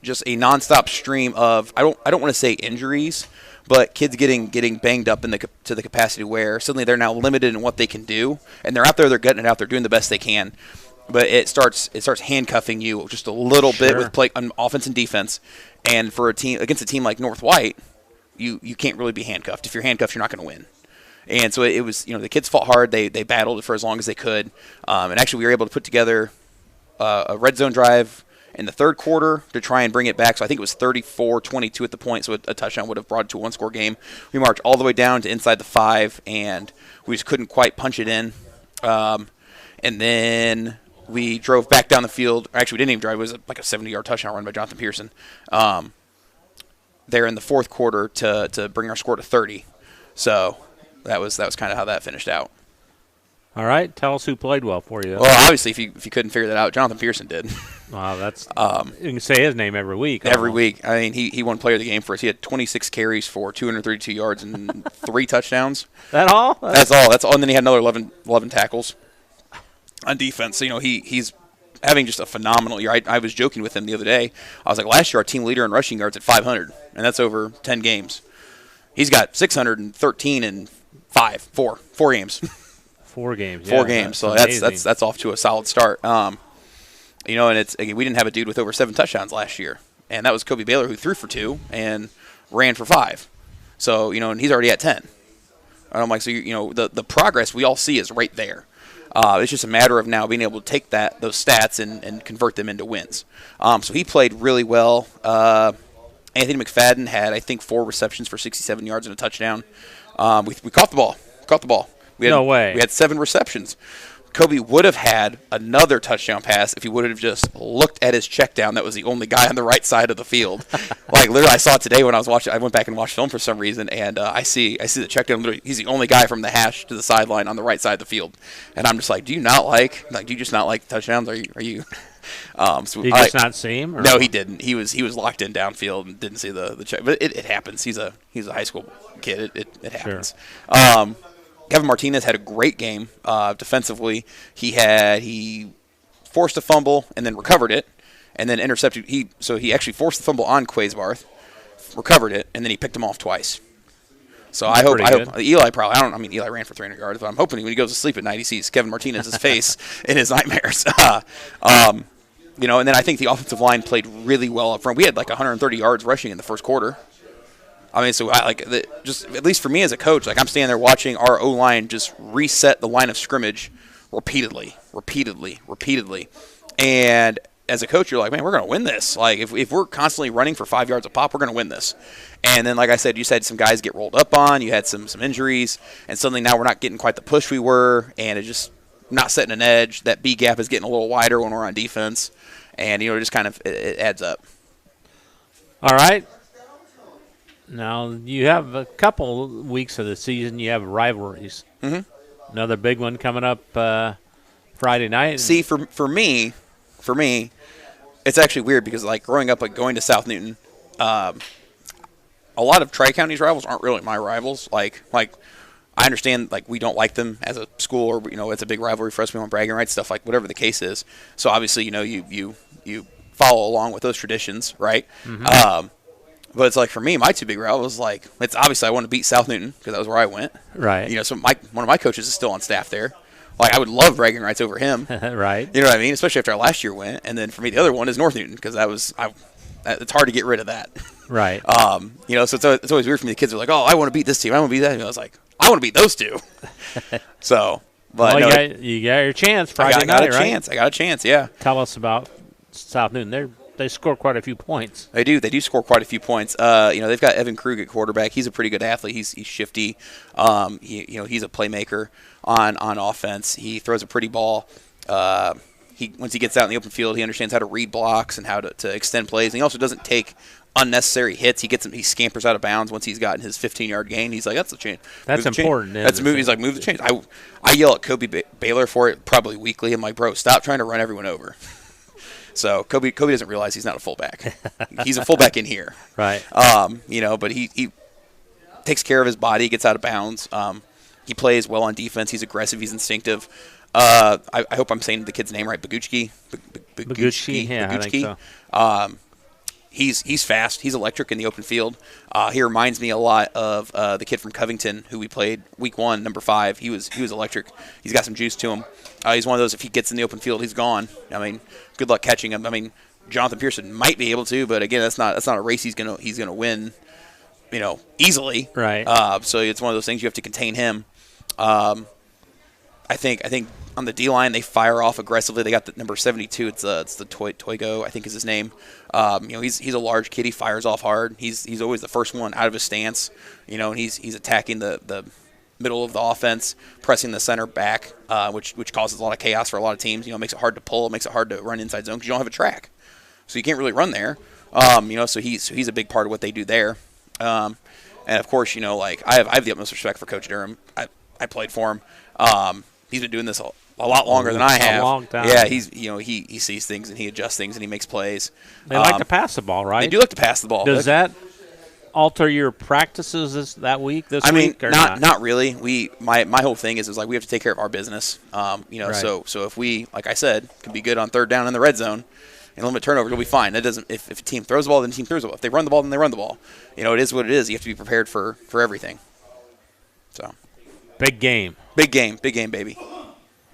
nonstop stream of I don't want to say injuries, but kids getting banged up to the capacity where suddenly they're now limited in what they can do, and they're out there, they're getting it out, they're doing the best they can, but it starts handcuffing you just a little bit with play on offense and defense, and for against a team like North White, you can't really be handcuffed. If you're handcuffed, you're not going to win. And so it was, the kids fought hard, they battled for as long as they could, and actually we were able to put together a red zone drive in the third quarter to try and bring it back. So I think it was 34-22 at the point, so a touchdown would have brought it to a one-score game. We marched all the way down to inside the 5, and we just couldn't quite punch it in. And then we drove back down the field. Actually, we didn't even drive. It was like a 70-yard touchdown run by Jonathan Pearson there in the fourth quarter to bring our score to 30. So that was kind of how that finished out. All right, tell us who played well for you. Well, obviously, if you couldn't figure that out, Jonathan Pearson did. Wow, that's you can say his name every week. Every week. I mean, he won Player of the Game for us. He had 26 carries for 232 yards and 3 touchdowns. That all? That's all. And then he had another 11 tackles on defense. So, he's having just a phenomenal year. I was joking with him the other day. I was like, last year our team leader in rushing yards at 500, and that's over 10 games. He's got 613 in 4 games. 4 games. 4 games. So that's off to a solid start. And it's again, we didn't have a dude with over 7 touchdowns last year, and that was Kobe Baylor, who threw for 2 and ran for 5. So and he's already at 10. And I'm like, so the progress we all see is right there. It's just a matter of now being able to take those stats and convert them into wins. So he played really well. Anthony McFadden had, I think, 4 receptions for 67 yards and a touchdown. We caught the ball. No way. We had 7 receptions. Kobe would have had another touchdown pass if he would have just looked at his check down. That was the only guy on the right side of the field. Like, literally, I saw it today when I was watching. I went back and watched film for some reason, and I see the check down. Literally, he's the only guy from the hash to the sideline on the right side of the field. And I'm just like, do you just not like touchdowns? Are you? Did you just not see him? Or? No, he didn't. He was locked in downfield and didn't see the check. But it happens. He's a high school kid. It happens. Sure. Kevin Martinez had a great game defensively. He forced a fumble and then recovered it, and then intercepted. He actually forced the fumble on Quaysbarth, recovered it, and then he picked him off twice. So I hope Eli probably. Eli ran for 300 yards, but I'm hoping when he goes to sleep at night, he sees Kevin Martinez's face in his nightmares. And then I think the offensive line played really well up front. We had like 130 yards rushing in the first quarter. I mean, so just at least for me as a coach, like I'm standing there watching our O-line just reset the line of scrimmage repeatedly. And as a coach, you're like, man, we're going to win this. Like if we're constantly running for 5 yards a pop, we're going to win this. And then, like I said, you had some guys get rolled up on. You had some injuries, and suddenly now we're not getting quite the push we were, and it's just not setting an edge. That B gap is getting a little wider when we're on defense, and it just kind of it adds up. All right. Now, you have a couple weeks of the season, you have rivalries. Mm-hmm. Another big one coming up Friday night. See, for me, it's actually weird because, like, growing up, like, going to South Newton, a lot of Tri-County's rivals aren't really my rivals. Like I understand, like, we don't like them as a school or, it's a big rivalry for us. We want bragging rights, stuff like whatever the case is. So, obviously, you follow along with those traditions, right? Mm-hmm. But it's like for me, my two big rivals, like it's obviously I want to beat South Newton because that was where I went. Right. So one of my coaches is still on staff there. Like I would love bragging rights over him. Right. You know what I mean? Especially after our last year went. And then for me, the other one is North Newton because it's hard to get rid of that. Right. So it's always weird for me. The kids are like, oh, I want to beat this team. I want to beat that. And I was like, I want to beat those two. So, but you got your chance Friday night, right? I got a chance. Yeah. Tell us about South Newton. They score quite a few points. They do score quite a few points. They've got Evan Krug at quarterback. He's a pretty good athlete. He's shifty. He's a playmaker on offense. He throws a pretty ball. Once he gets out in the open field, he understands how to read blocks and how to extend plays. And he also doesn't take unnecessary hits. He scampers out of bounds once he's gotten his 15-yard gain. He's like, that's the chain. That's important. He's like, move the chains. I yell at Kobe Baylor for it probably weekly. I'm like, bro, stop trying to run everyone over. So Kobe doesn't realize he's not a fullback. He's a fullback in here. Right. But he takes care of his body, gets out of bounds. He plays well on defense. He's aggressive. He's instinctive. I hope I'm saying the kid's name right. Baguchki. Yeah, I think so. He's fast. He's electric in the open field. He reminds me a lot of the kid from Covington who we played week 1, number 5. He was electric. He's got some juice to him. He's one of those, if he gets in the open field, he's gone. I mean, good luck catching him. I mean, Jonathan Pearson might be able to, but again, that's not a race he's gonna win, easily. Right. So it's one of those things you have to contain him. I think on the D line they fire off aggressively. They got the number 72. It's the Toigo, I think is his name. He's a large kid. He fires off hard. He's always the first one out of his stance. And he's attacking the middle of the offense, pressing the center back, which causes a lot of chaos for a lot of teams. Makes it hard to pull, makes it hard to run inside zone because you don't have a track, so you can't really run there. So he's a big part of what they do there. And of course, I have the utmost respect for Coach Durham. I played for him. He's been doing this a lot longer than I have. A long time. Yeah, he sees things and he adjusts things and he makes plays. They like to pass the ball, right? They do like to pass the ball. Does that alter your practices this week? Or not really. My whole thing is like we have to take care of our business. Right. So if we, like I said, can be good on third down in the red zone and limit turnovers, we'll be fine. That doesn't. If a team throws the ball, then the team throws the ball. If they run the ball, then they run the ball. It is what it is. You have to be prepared for everything. So. Big game, baby.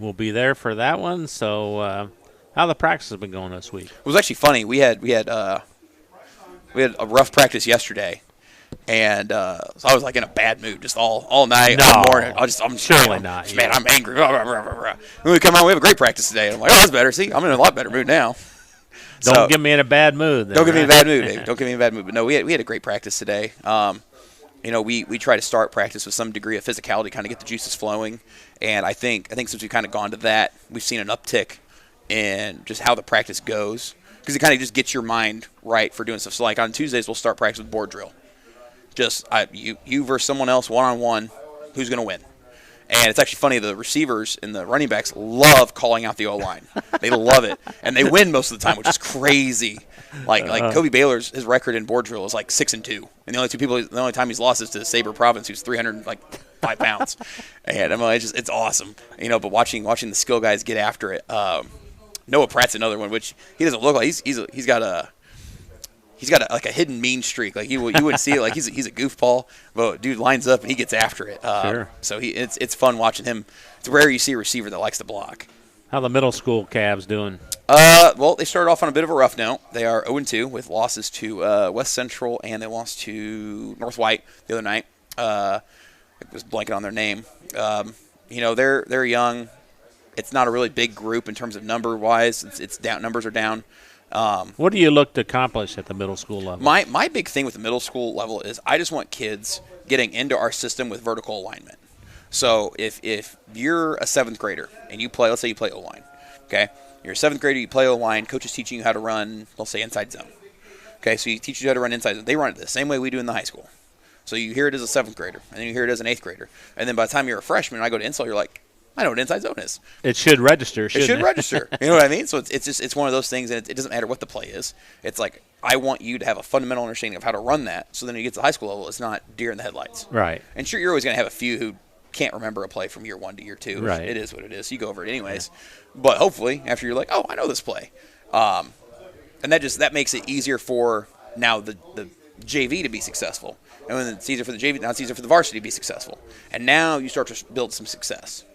We'll be there for that one. So, how the practice has been going this week? It was actually funny. We had a rough practice yesterday, and so I was like in a bad mood just all night, all morning. I'm surely not. Man, I'm angry. When we come out, we have a great practice today. I'm like, oh, that's better. See, I'm in a lot better mood now. Get me in a bad mood. Then, don't get me in a bad mood, Dave. Don't get me in a bad mood. But no, we had a great practice today. we try to start practice with some degree of physicality, kind of get the juices flowing. And I think since we've kind of gone to that, we've seen an uptick in just how the practice goes, because it kind of just gets your mind right for doing stuff. So like on Tuesdays, we'll start practice with board drill. Just you versus someone else one-on-one, who's going to win? And it's actually funny, the receivers and the running backs love calling out the O-line. They love it. And they win most of the time, which is crazy. Like Kobe Baylor's, his record in board drill is like 6-2. And the only time he's lost is to Sabre Province, who's 305 pounds. And I mean, it's awesome. But watching the skill guys get after it. Noah Pratt's another one, which he doesn't look like. He's got a hidden mean streak. Like you wouldn't see it. Like he's a goofball, but dude lines up and he gets after it. Sure. So it's fun watching him. It's rare you see a receiver that likes to block. How the middle school Cavs doing? Well, they started off on a bit of a rough note. They are 0-2 with losses to West Central, and they lost to North White the other night. I was blanking on their name. They're young. It's not a really big group in terms of number-wise. It's down. Numbers are down. What do you look to accomplish at the middle school level? My big thing with the middle school level is I just want kids getting into our system with vertical alignment. So if you're a 7th grader and you play, let's say you play O-line, okay? You're a 7th grader, you play O-line, coach is teaching you how to run, let's say, inside zone. Okay, so he teaches you how to run inside zone. They run it the same way we do in the high school. So you hear it as a 7th grader, and then you hear it as an 8th grader. And then by the time you're a freshman and I go to install, you're like, I know what inside zone is. It should register, shouldn't it? It should register. You know what I mean? So it's one of those things, and it doesn't matter what the play is. It's like, I want you to have a fundamental understanding of how to run that, so then when you get to the high school level, it's not deer in the headlights. Right. And sure, you're always going to have a few who can't remember a play from year 1 to year 2. Right. It is what it is. You go over it anyways. Yeah. But hopefully, after you're like, oh, I know this play. And that makes it easier for now the JV to be successful. And when it's easier for the JV, now it's easier for the varsity to be successful. And now you start to build some success.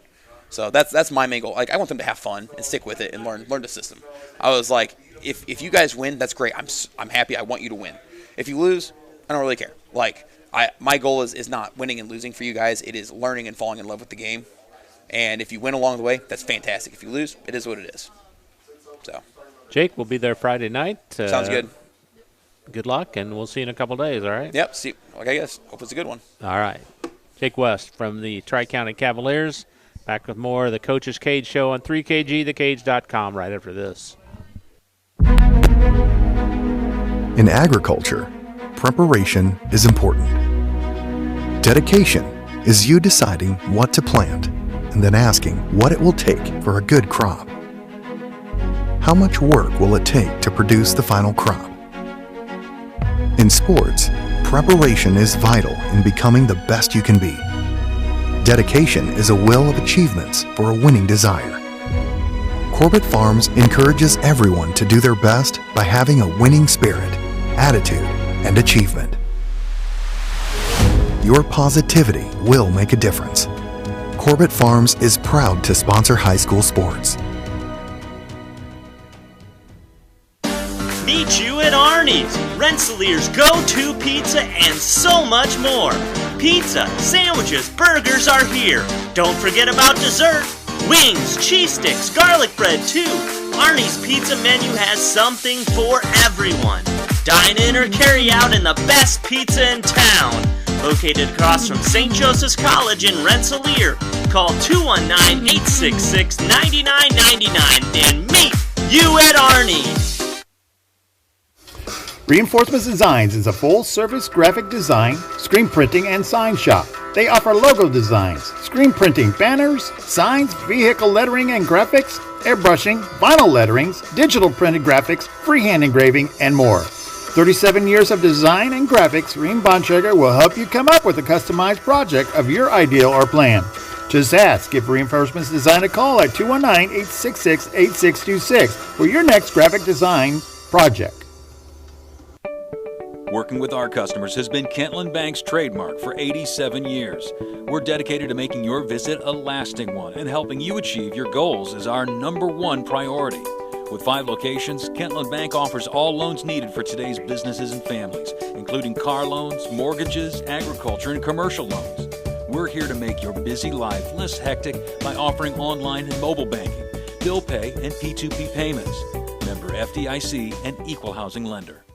So that's my main goal. Like, I want them to have fun and stick with it and learn the system. I was like, if you guys win, that's great. I'm happy. I want you to win. If you lose, I don't really care. Like, my goal is not winning and losing for you guys. It is learning and falling in love with the game. And if you win along the way, that's fantastic. If you lose, it is what it is. So, Jake, we'll be there Friday night. Sounds good. Good luck, and we'll see you in a couple days, all right? Yep. See, like I guess. Hope it's a good one. All right. Jake West from the Tri-County Cavaliers. Back with more of the Coach's Cage Show on 3KG, thecage.com right after this. In agriculture, preparation is important. Dedication is you deciding what to plant and then asking what it will take for a good crop. How much work will it take to produce the final crop? In sports, preparation is vital in becoming the best you can be. Dedication is a will of achievements for a winning desire. Corbett Farms encourages everyone to do their best by having a winning spirit, attitude, and achievement. Your positivity will make a difference. Corbett Farms is proud to sponsor high school sports. Meet you at Arnie's, Rensselaer's go-to pizza and so much more. Pizza, sandwiches, burgers are here. Don't forget about dessert. Wings, cheese sticks, garlic bread too. Arnie's pizza menu has something for everyone. Dine in or carry out in the best pizza in town. Located across from St. Joseph's College in Rensselaer. Call 219-866-9999 and meet you at Arnie's. Reinforcements Designs is a full-service graphic design, screen printing, and sign shop. They offer logo designs, screen printing, banners, signs, vehicle lettering and graphics, airbrushing, vinyl letterings, digital printed graphics, freehand engraving, and more. 37 years of design and graphics, Reem Bontrager will help you come up with a customized project of your ideal or plan. Just ask. Give Reinforcements Design a call at 219-866-8626 for your next graphic design project. Working with our customers has been Kentland Bank's trademark for 87 years. We're dedicated to making your visit a lasting one, and helping you achieve your goals is our #1 priority. With 5 locations, Kentland Bank offers all loans needed for today's businesses and families, including car loans, mortgages, agriculture, and commercial loans. We're here to make your busy life less hectic by offering online and mobile banking, bill pay, and P2P payments. Member FDIC and Equal Housing Lender.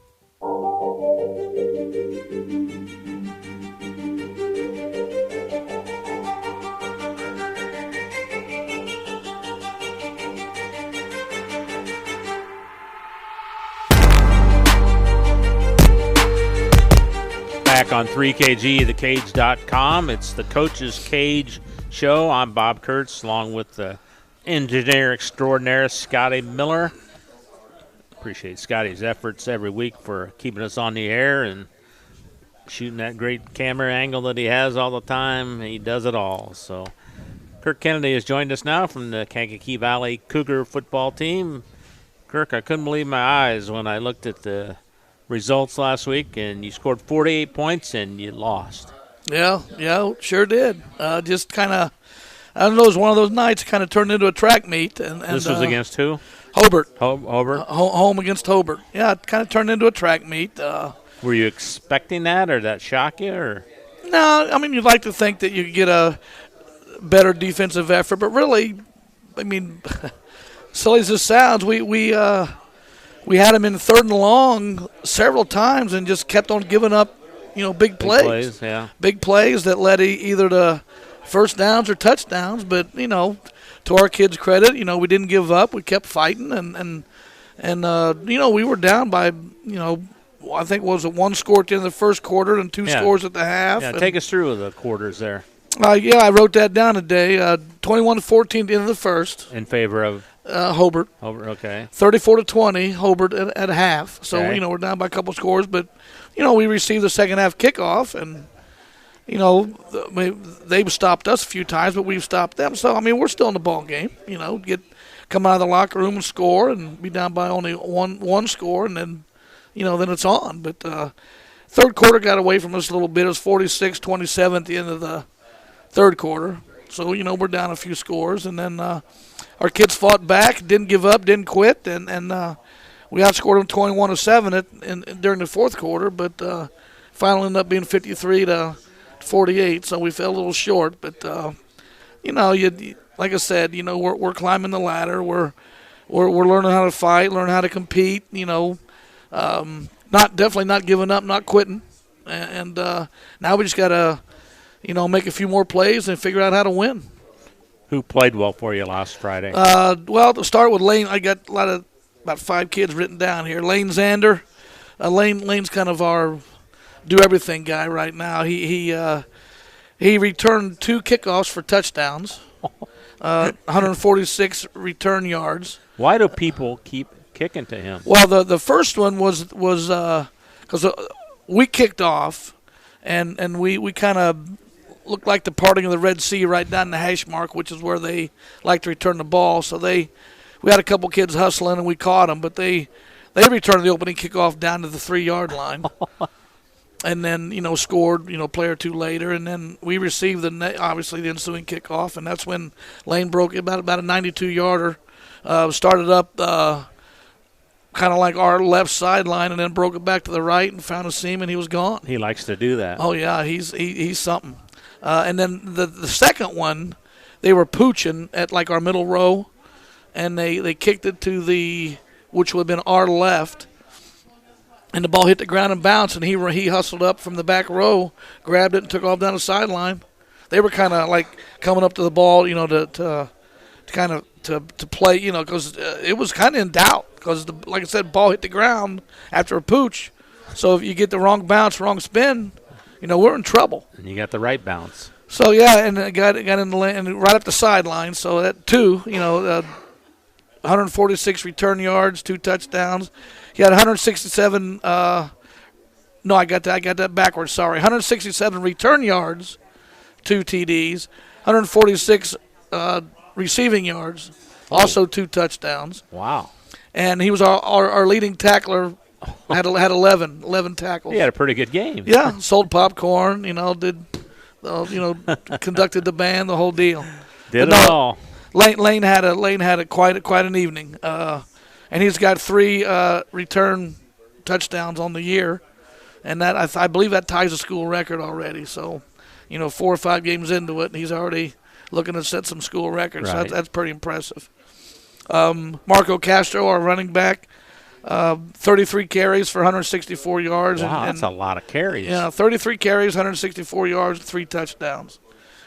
back on 3KG, thecage.com. It's the Coach's Cage Show. I'm Bob Kurtz, along with the engineer extraordinaire, Scotty Miller. Appreciate Scotty's efforts every week for keeping us on the air and shooting that great camera angle that he has all the time. He does it all. So Kirk Kennedy has joined us now from the Kankakee Valley Cougar football team. Kirk, I couldn't believe my eyes when I looked at the results last week, and you scored 48 points and you lost. Yeah, sure did. Just kind of, I don't know, it was one of those nights kind of turned into a track meet. And this was against who? Hobart. Hobart? Home against Hobart. Yeah, it kind of turned into a track meet. Were you expecting that, or did that shock you? Or? No, I mean, you'd like to think that you could get a better defensive effort, but really, I mean, silly as this sounds, we had them in 3rd and long several times and just kept on giving up, big plays. Big plays that led either to first downs or touchdowns. But to our kids' credit, we didn't give up. We kept fighting, and we were down by I think was it 1 score at the end of the first quarter and 2 scores at the half. Yeah, take us through the quarters there. I wrote that down today. 21-14 at the end of the first. In favor of? Hobart. Hobart, okay. 34-20, Hobart at half. So, okay. We're down by a couple scores. But, we received the second half kickoff. And, they've stopped us a few times, but we've stopped them. So, we're still in the ball game. Come out of the locker room and score and be down by only one score. And then, then it's on. But third quarter got away from us a little bit. It was 46-27 at the end of the third quarter. So, we're down a few scores. And then our kids fought back, didn't give up, didn't quit. And we outscored them 21-7 during the fourth quarter. But finally ended up being 53-48. So we fell a little short. But, like I said, we're climbing the ladder. We're learning how to fight, learning how to compete, definitely not giving up, not quitting. And now we just got to, make a few more plays and figure out how to win. Who played well for you last Friday? Well, to start with Lane, I got about 5 kids written down here. Lane Zander. Lane's kind of our do-everything guy right now. He returned 2 kickoffs for touchdowns, 146 return yards. Why do people keep kicking to him? Well, the first one was because we kicked off, and we kind of looked like the parting of the Red Sea right down the hash mark, which is where they like to return the ball. So we had a couple kids hustling, and we caught them, but they returned the opening kickoff down to the 3-yard line. And then, scored, play or two later. And then we received obviously the ensuing kickoff. And that's when Lane broke it about a 92-yarder. Started up kind of like our left sideline and then broke it back to the right and found a seam, and he was gone. He likes to do that. Oh, yeah, he's something. And then the second one, they were pooching at like our middle row. And they kicked it to which would have been our left. And the ball hit the ground and bounced, and he hustled up from the back row, grabbed it, and took off down the sideline. They were kind of like coming up to the ball, to play, because it was kind of in doubt. Because, like I said, ball hit the ground after a pooch. So if you get the wrong bounce, wrong spin, we're in trouble. And you got the right bounce. So, yeah, and it got in the lane, and right up the sideline. So that 146 return yards, 2 touchdowns. He had 167. I got that backwards. Sorry, 167 return yards, 2 TDs, 146 receiving yards, also 2 touchdowns. Wow! And he was our leading tackler. Had 11 tackles. He had a pretty good game. Yeah, sold popcorn. Conducted the band, the whole deal. Did it all. Lane had quite an evening, and he's got 3 return touchdowns on the year, and that I believe that ties the school record already. So, 4 or 5 games into it, and he's already looking to set some school records. Right. So that's pretty impressive. Marco Castro, our running back, 33 carries for 164 yards. Wow, and that's a lot of carries. Yeah, 33 carries, 164 yards, 3 touchdowns.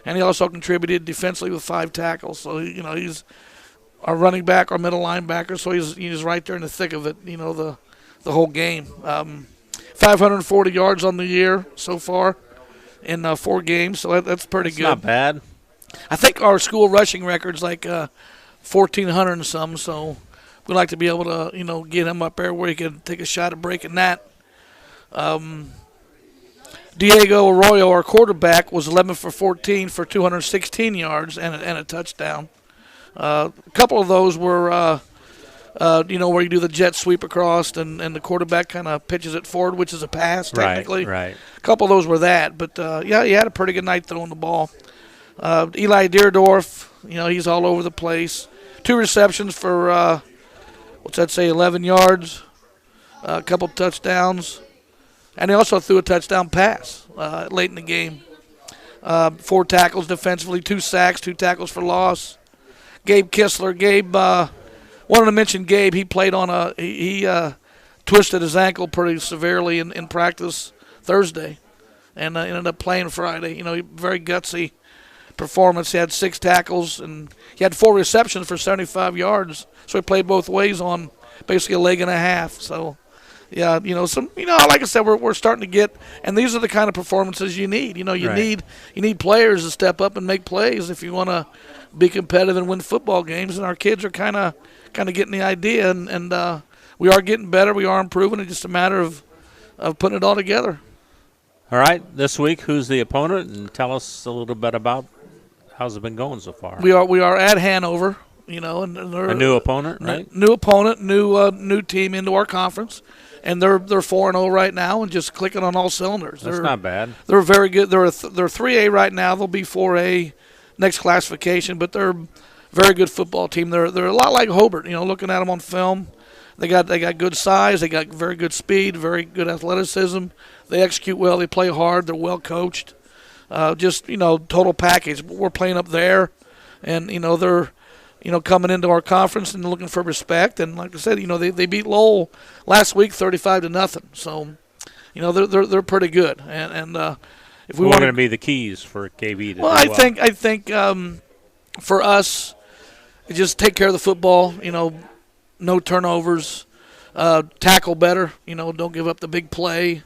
And he also contributed defensively with 5 tackles. So, he's our running back, our middle linebacker. So he's right there in the thick of it, the whole game. 540 yards on the year so far in 4 games, so that's pretty good. Not bad. I think our school rushing record's like 1,400 and some, so we'd like to be able to, get him up there where he can take a shot at breaking that. Diego Arroyo, our quarterback, was 11 for 14 for 216 yards and a touchdown. A couple of those were, where you do the jet sweep across and the quarterback kind of pitches it forward, which is a pass technically. Right. A couple of those were that, but he had a pretty good night throwing the ball. Eli Deerdorf, he's all over the place. 2 receptions for, 11 yards, a couple touchdowns. And he also threw a touchdown pass late in the game. 4 tackles defensively, 2 sacks, 2 tackles for loss. Gabe Kistler. Gabe, wanted to mention Gabe. He played on he twisted his ankle pretty severely in practice Thursday and ended up playing Friday. Very gutsy performance. He had 6 tackles and he had 4 receptions for 75 yards. So he played both ways on basically a leg and a half. So, yeah, like I said, we're starting to get, and these are the kind of performances you need. You need players to step up and make plays if you want to be competitive and win football games. And our kids are kind of getting the idea, and we are getting better. We are improving. It's just a matter of putting it all together. All right, this week, who's the opponent? And tell us a little bit about how's it been going so far. We are at Hanover, and they're a new opponent, right? New opponent, new team into our conference. And they're 4-0 right now, and just clicking on all cylinders. That's not bad. They're very good. They're 3A right now. They'll be 4A next classification, but they're a very good football team. They're a lot like Hobart. Looking at them on film, they got good size. They got very good speed, very good athleticism. They execute well. They play hard. They're well coached. Total package. We're playing up there, and they're. Coming into our conference and looking for respect. And like I said, they beat Lowell last week 35-0. So, they're pretty good. And if we want to be the keys for KB to I think for us, just take care of the football. No turnovers, tackle better. Don't give up the big play,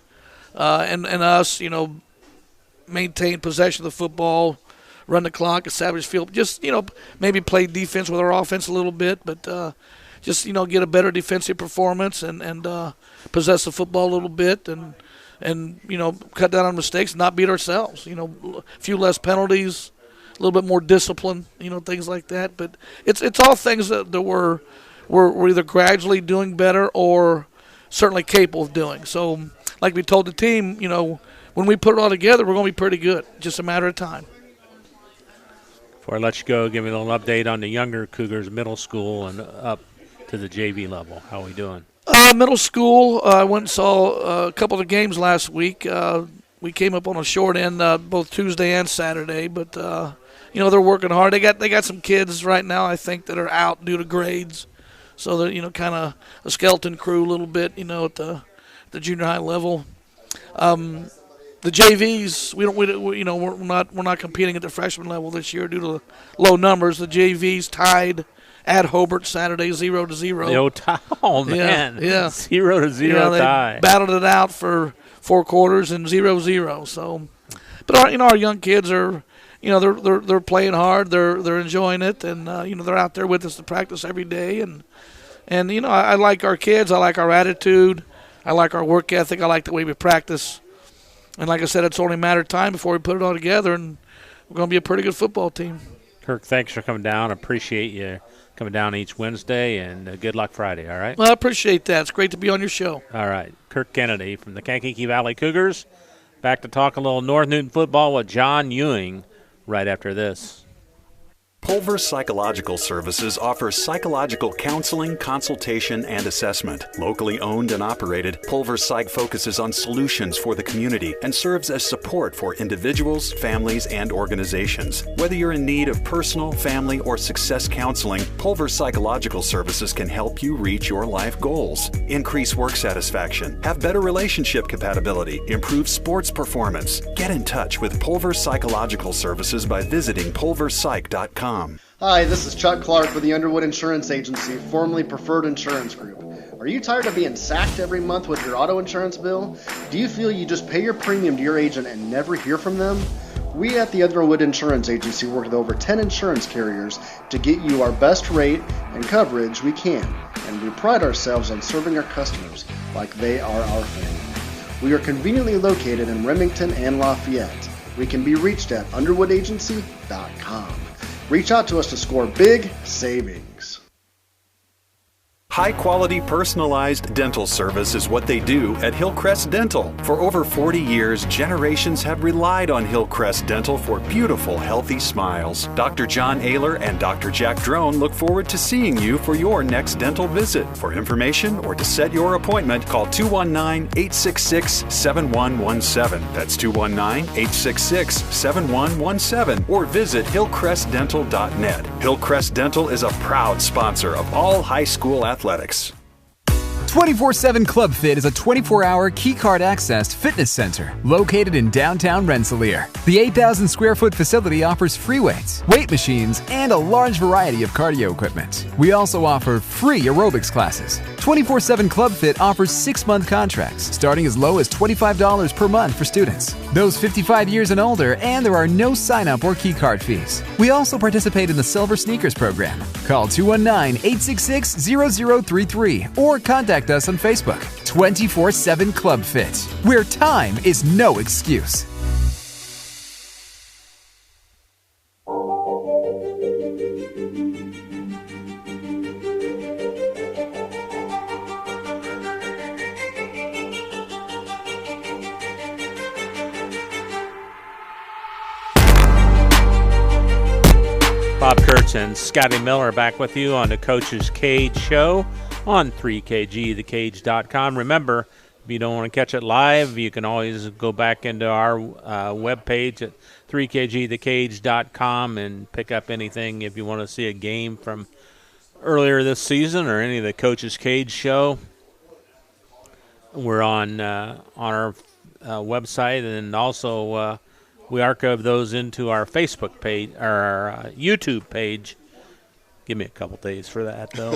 and us, maintain possession of the football. Run the clock, establish field. Just, maybe play defense with our offense a little bit, but just, get a better defensive performance and possess the football a little bit and cut down on mistakes, not beat ourselves. A few less penalties, a little bit more discipline, things like that. But it's all things that we're either gradually doing better or certainly capable of doing. So, like we told the team, when we put it all together, we're going to be pretty good. Just a matter of time. Before I let you go, give me a little update on the younger Cougars middle school and up to the JV level. How are we doing? Middle school, I went and saw a couple of games last week. We came up on a short end both Tuesday and Saturday, but they're working hard. They got some kids right now, I think, that are out due to grades, so they're kind of a skeleton crew a little bit, at the junior high level. The JVs, we're not competing at the freshman level this year due to low numbers. The JVs tied at Hobart Saturday 0-0. Oh man, yeah, 0-0 tie. They battled it out for 4 quarters and 0-0. So, but our young kids are, they're playing hard. They're enjoying it, and they're out there with us to practice every day. And I like our kids. I like our attitude. I like our work ethic. I like the way we practice. And like I said, it's only a matter of time before we put it all together, and we're going to be a pretty good football team. Kirk, thanks for coming down. I appreciate you coming down each Wednesday, and good luck Friday, all right? Well, I appreciate that. It's great to be on your show. All right. Kirk Kennedy from the Kankakee Valley Cougars. Back to talk a little North Newton football with John Ewing right after this. Pulver Psychological Services offers psychological counseling, consultation, and assessment. Locally owned and operated, Pulver Psych focuses on solutions for the community and serves as support for individuals, families, and organizations. Whether you're in need of personal, family, or success counseling, Pulver Psychological Services can help you reach your life goals. Increase work satisfaction, have better relationship compatibility, improve sports performance. Get in touch with Pulver Psychological Services by visiting pulverpsych.com. Hi, this is Chuck Clark with the Underwood Insurance Agency, formerly Preferred Insurance Group. Are you tired of being sacked every month with your auto insurance bill? Do you feel you just pay your premium to your agent and never hear from them? We at the Underwood Insurance Agency work with over 10 insurance carriers to get you our best rate and coverage we can, and we pride ourselves on serving our customers like they are our family. We are conveniently located in Remington and Lafayette. We can be reached at underwoodagency.com. Reach out to us to score big savings. High-quality, personalized dental service is what they do at Hillcrest Dental. For over 40 years, generations have relied on Hillcrest Dental for beautiful, healthy smiles. Dr. John Ayler and Dr. Jack Drone look forward to seeing you for your next dental visit. For information or to set your appointment, call 219-866-7117. That's 219-866-7117. Or visit hillcrestdental.net. Hillcrest Dental is a proud sponsor of all high school athletics. 24/7 Club Fit is a 24-hour keycard accessed fitness center located in downtown Rensselaer. The 8,000 square foot facility offers free weights, weight machines, and a large variety of cardio equipment. We also offer free aerobics classes. 24/7 Club Fit offers 6-month contracts starting as low as $25 per month for students, those 55 years and older, and there are no sign-up or keycard fees. We also participate in the Silver Sneakers program. Call 219-866-0033 or contact us on Facebook. 24/7 Club Fit, where time is no excuse. Bob Kurtz and Scotty Miller back with you on the Coach's Cage show on 3KGthecage.com. Remember, if you don't want to catch it live, you can always go back into our webpage at 3KGthecage.com and pick up anything if you want to see a game from earlier this season or any of the Coach's Cage show. We're on our website, and also we archive those into our Facebook page, or our YouTube page. Give me a couple days for that, though.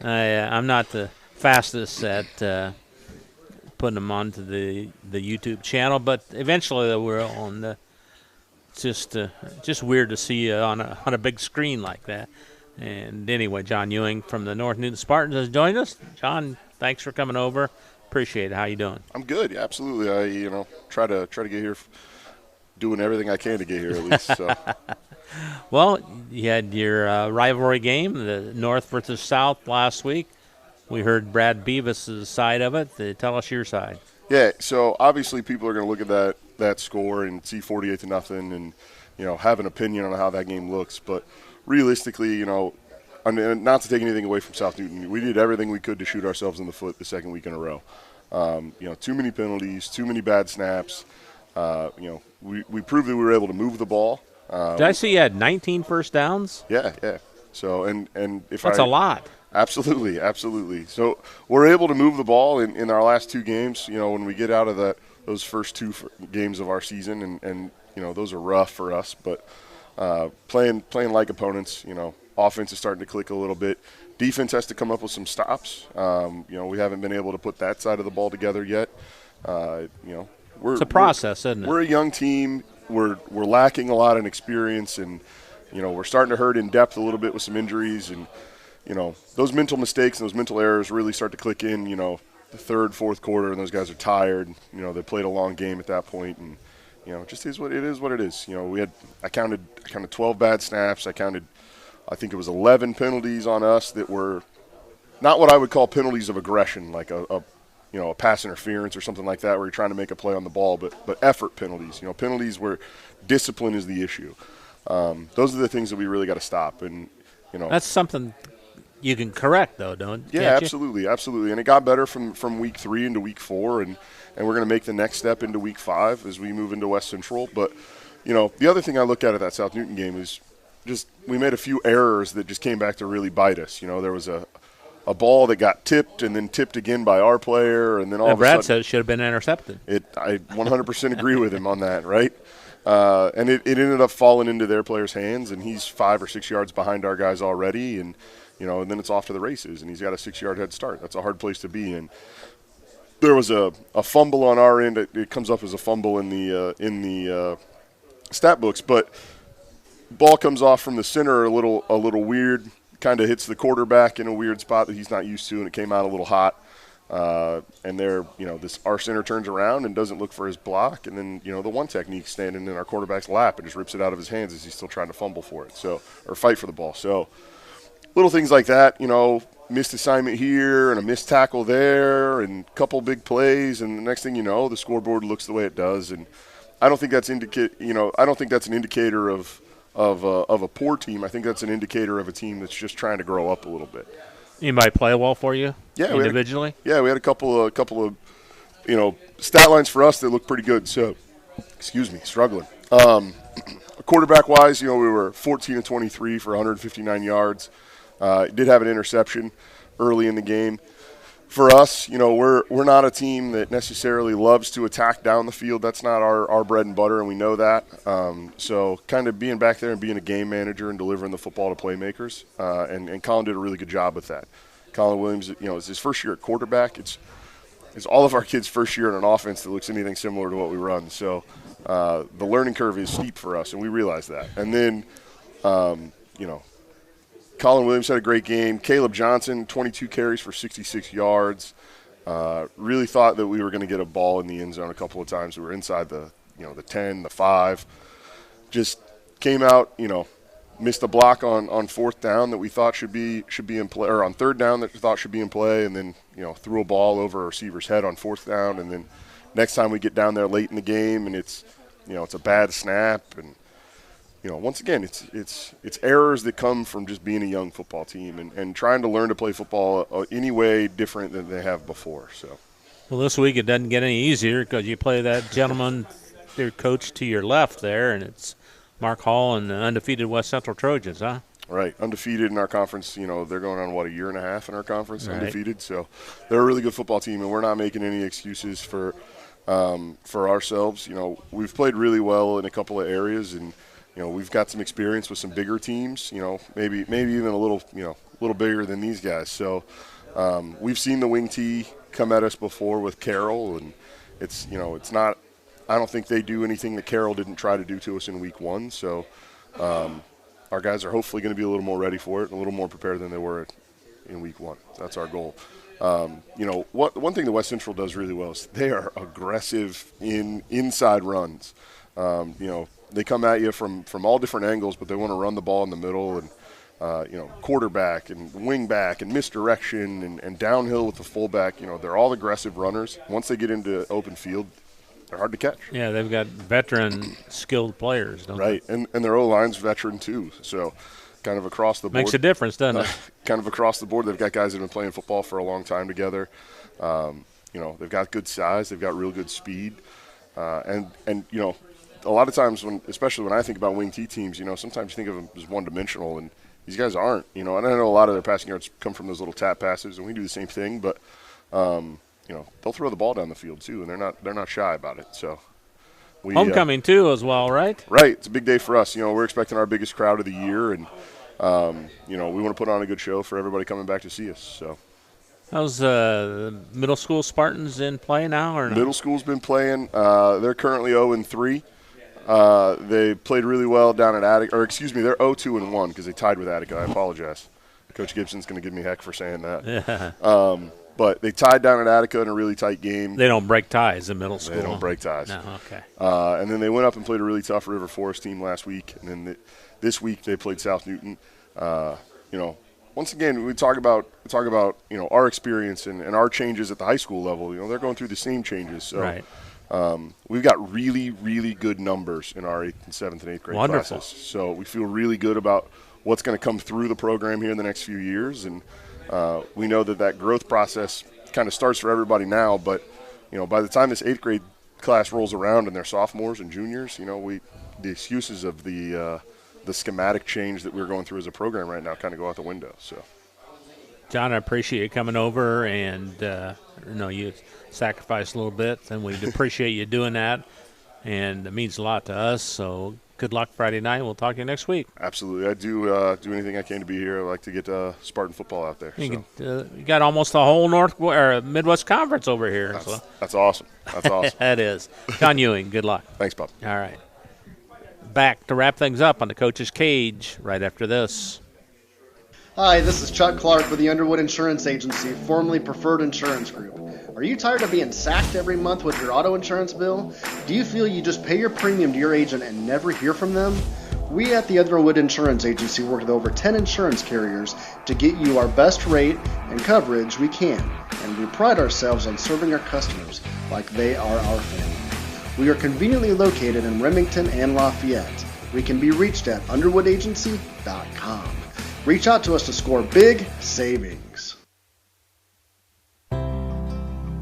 I'm not the fastest at putting them onto the YouTube channel, but eventually they will. And it's just weird to see you on a big screen like that. And anyway, John Ewing from the North Newton Spartans has joined us. John, thanks for coming over. Appreciate it. How you doing? I'm good. Yeah, absolutely. I try to get here, doing everything I can to get here at least. So. Well, you had your rivalry game, the North versus South, last week. We heard Brad Beavis' side of it. Tell us your side. Yeah, so obviously people are going to look at that score and see 48-0 and, have an opinion on how that game looks. But realistically, not to take anything away from South Newton, we did everything we could to shoot ourselves in the foot the second week in a row. Too many penalties, too many bad snaps. We proved that we were able to move the ball. Did I see you had 19 first downs? Yeah. So and if that's a lot. Absolutely. So we're able to move the ball in our last two games. When we get out of those first two games of our season, and those are rough for us. But playing like opponents, offense is starting to click a little bit. Defense has to come up with some stops. We haven't been able to put that side of the ball together yet. It's a process, isn't it? We're a young team. We're lacking a lot in experience, and we're starting to hurt in depth a little bit with some injuries, and those mental mistakes and those mental errors really start to click in. The third, fourth quarter, and those guys are tired. They played a long game at that point, and it just is what it is. What it is. I counted 12 bad snaps. I think it was 11 penalties on us that were not what I would call penalties of aggression, like a pass interference or something like that where you're trying to make a play on the ball, but effort penalties, penalties where discipline is the issue. Those are the things that we really got to stop. And, that's something you can correct, though, don't you? Yeah, absolutely. And it got better from week 3 into week 4, and we're going to make the next step into week 5 as we move into West Central. But, the other thing I look at that South Newton game is just we made a few errors that just came back to really bite us. There was a ball that got tipped and then tipped again by our player, and then all of a sudden Brad said it should have been intercepted. I 100% agree with him on that, right? And it ended up falling into their player's hands, and he's 5 or 6 yards behind our guys already, and and then it's off to the races, and he's got a 6-yard head start. That's a hard place to be in. there was a fumble on our end. It comes up as a fumble in the stat books, but ball comes off from the center a little weird, kind of hits the quarterback in a weird spot that he's not used to, and it came out a little hot. And there, our center turns around and doesn't look for his block, and then the one technique standing in our quarterback's lap and just rips it out of his hands as he's still trying to fumble for it, or fight for the ball. So little things like that, missed assignment here and a missed tackle there, and a couple big plays, and the next thing you know, the scoreboard looks the way it does. And I don't think that's an indicator of a poor team. I think that's an indicator of a team that's just trying to grow up a little bit. Anybody play well for you? Yeah, individually. We had a couple of stat lines for us that looked pretty good. So, struggling. Quarterback wise, we were 14 of 23 for 159 yards. Did have an interception early in the game. For us, we're not a team that necessarily loves to attack down the field. That's not our bread and butter, and we know that. So kind of being back there and being a game manager and delivering the football to playmakers, and Colin did a really good job with that. Colin Williams, it's his first year at quarterback. It's all of our kids' first year in an offense that looks anything similar to what we run. So the learning curve is steep for us, and we realize that. And then, Colin Williams had a great game. Caleb Johnson, 22 carries for 66 yards. Really thought that we were going to get a ball in the end zone a couple of times. We were inside the 10, the 5. Just came out, missed a block on fourth down that we thought should be in play, or on third down that we thought should be in play, and then, threw a ball over a receiver's head on fourth down. And then next time we get down there late in the game and it's a bad snap, and once again, it's errors that come from just being a young football team and trying to learn to play football any way different than they have before. So, well, this week it doesn't get any easier because you play that gentleman, their coach to your left there, and it's Mark Hall and the undefeated West Central Trojans, huh? Right, undefeated in our conference. They're going on, a year and a half in our conference, right. Undefeated. So they're a really good football team, and we're not making any excuses for ourselves. We've played really well in a couple of areas, and we've got some experience with some bigger teams, maybe even a little bigger than these guys. So we've seen the wing tee come at us before with Carroll, and it's not – I don't think they do anything that Carroll didn't try to do to us in week 1. So our guys are hopefully going to be a little more ready for it and a little more prepared than they were in week 1. That's our goal. One thing that West Central does really well is they are aggressive in inside runs. They come at you from all different angles, but they want to run the ball in the middle and, quarterback and wing back and misdirection and downhill with the fullback. They're all aggressive runners. Once they get into open field, they're hard to catch. Yeah, they've got veteran skilled players, don't they? Right, and their O-line's veteran too. So kind of across the board. Makes a difference, doesn't it? Kind of across the board. They've got guys that have been playing football for a long time together. They've got good size. They've got real good speed. And a lot of times, especially when I think about wing T teams, sometimes you think of them as one-dimensional, and these guys aren't. And I know a lot of their passing yards come from those little tap passes, and we do the same thing. But they'll throw the ball down the field too, and they're not shy about it. So homecoming too as well, right? Right, it's a big day for us. We're expecting our biggest crowd of the year, and we want to put on a good show for everybody coming back to see us. So. How's middle school Spartans in play now, or no? Middle school's been playing. They're currently 0-3. They played really well down at Attica. Or, excuse me, they're 0-2-1 because they tied with Attica. I apologize. Coach Gibson's going to give me heck for saying that. Yeah. But they tied down at Attica in a really tight game. They don't break ties in middle school. They don't break ties. No, okay. And then they went up and played a really tough River Forest team last week. And then this week they played South Newton. Once again, we talk about our experience and our changes at the high school level. They're going through the same changes. So right. We've got really, really good numbers in our 8th and 7th and 8th grade Wonderful. classes. So we feel really good about what's going to come through the program here in the next few years. And we know that growth process kind of starts for everybody now. But, by the time this 8th grade class rolls around and they're sophomores and juniors, the excuses of the schematic change that we're going through as a program right now kind of go out the window. So, John, I appreciate you coming over, and you sacrificed a little bit, and we appreciate you doing that, and it means a lot to us. So Good luck Friday night. We'll talk to you next week. Absolutely. I do anything I can to be here. I like to get Spartan football out there. You got almost the whole Midwest Conference over here. That's awesome. That's awesome. That is. John Ewing, good luck. Thanks, Bob. All right. Back to wrap things up on the Coach's Cage right after this. Hi, this is Chuck Clark with the Underwood Insurance Agency, formerly Preferred Insurance Group. Are you tired of being sacked every month with your auto insurance bill? Do you feel you just pay your premium to your agent and never hear from them? We at the Underwood Insurance Agency work with over 10 insurance carriers to get you our best rate and coverage we can, and we pride ourselves on serving our customers like they are our family. We are conveniently located in Remington and Lafayette. We can be reached at underwoodagency.com. Reach out to us to score big savings.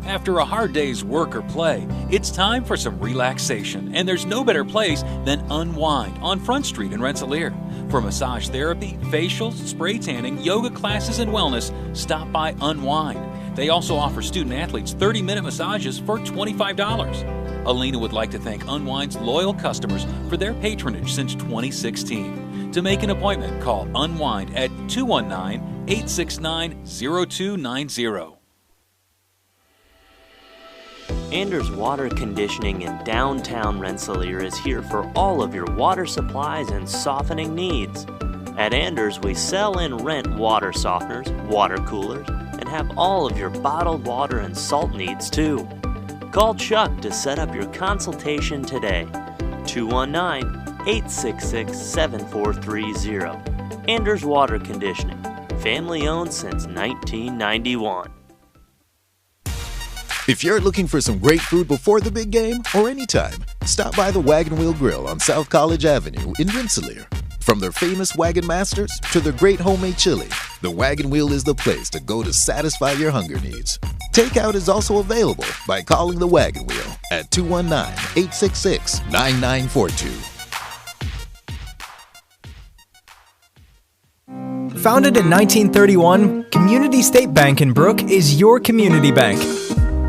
After a hard day's work or play, it's time for some relaxation, and there's no better place than Unwind on Front Street in Rensselaer. For massage therapy, facials, spray tanning, yoga classes, and wellness, stop by Unwind. They also offer student athletes 30-minute massages for $25. Alina would like to thank Unwind's loyal customers for their patronage since 2016. To make an appointment, call Unwind at 219-869-0290. Anders Water Conditioning in downtown Rensselaer is here for all of your water supplies and softening needs. At Anders, we sell and rent water softeners, water coolers, and have all of your bottled water and salt needs too. Call Chuck to set up your consultation today. 219-866-7430. Anders Water Conditioning, family owned since 1991. If you're looking for some great food before the big game or anytime, stop by the Wagon Wheel Grill on South College Avenue in Rensselaer. From their famous wagon masters to their great homemade chili, the Wagon Wheel is the place to go to satisfy your hunger needs. Takeout is also available by calling the Wagon Wheel at 219-866-9942. Founded in 1931, Community State Bank in Brook is your community bank.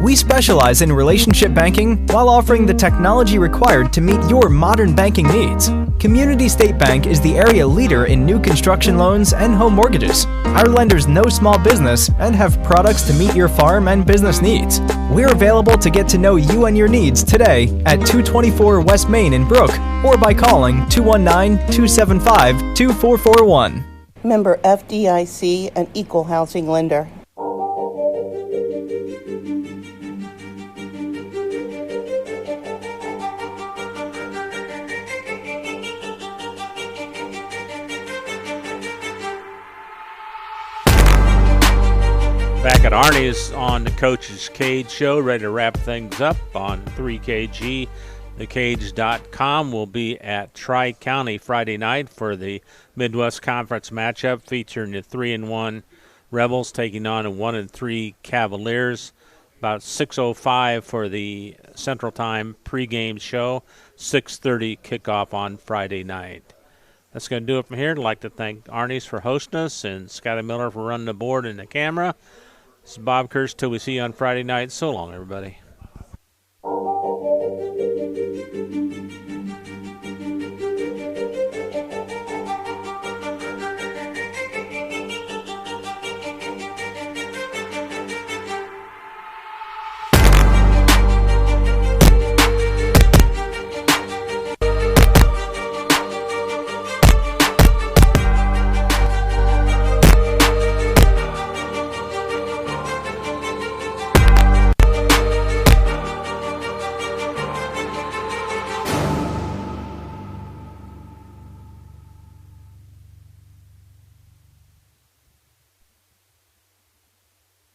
We specialize in relationship banking while offering the technology required to meet your modern banking needs. Community State Bank is the area leader in new construction loans and home mortgages. Our lenders know small business and have products to meet your farm and business needs. We're available to get to know you and your needs today at 224 West Main in Brook or by calling 219-275-2441. Member FDIC, an equal housing lender. Back at Arnie's on the Coach's Cage show, ready to wrap things up on 3KG. TheCage.com will be at Tri-County Friday night for the Midwest Conference matchup featuring the 3-1 Rebels taking on the 1-3 Cavaliers. About 6:05 for the Central Time pregame show, 6:30 kickoff on Friday night. That's going to do it from here. I'd like to thank Arnie's for hosting us and Scotty Miller for running the board and the camera. This is Bob Kurtz. Till we see you on Friday night. So long, everybody.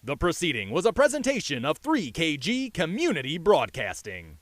The proceeding was a presentation of 3KG Community Broadcasting.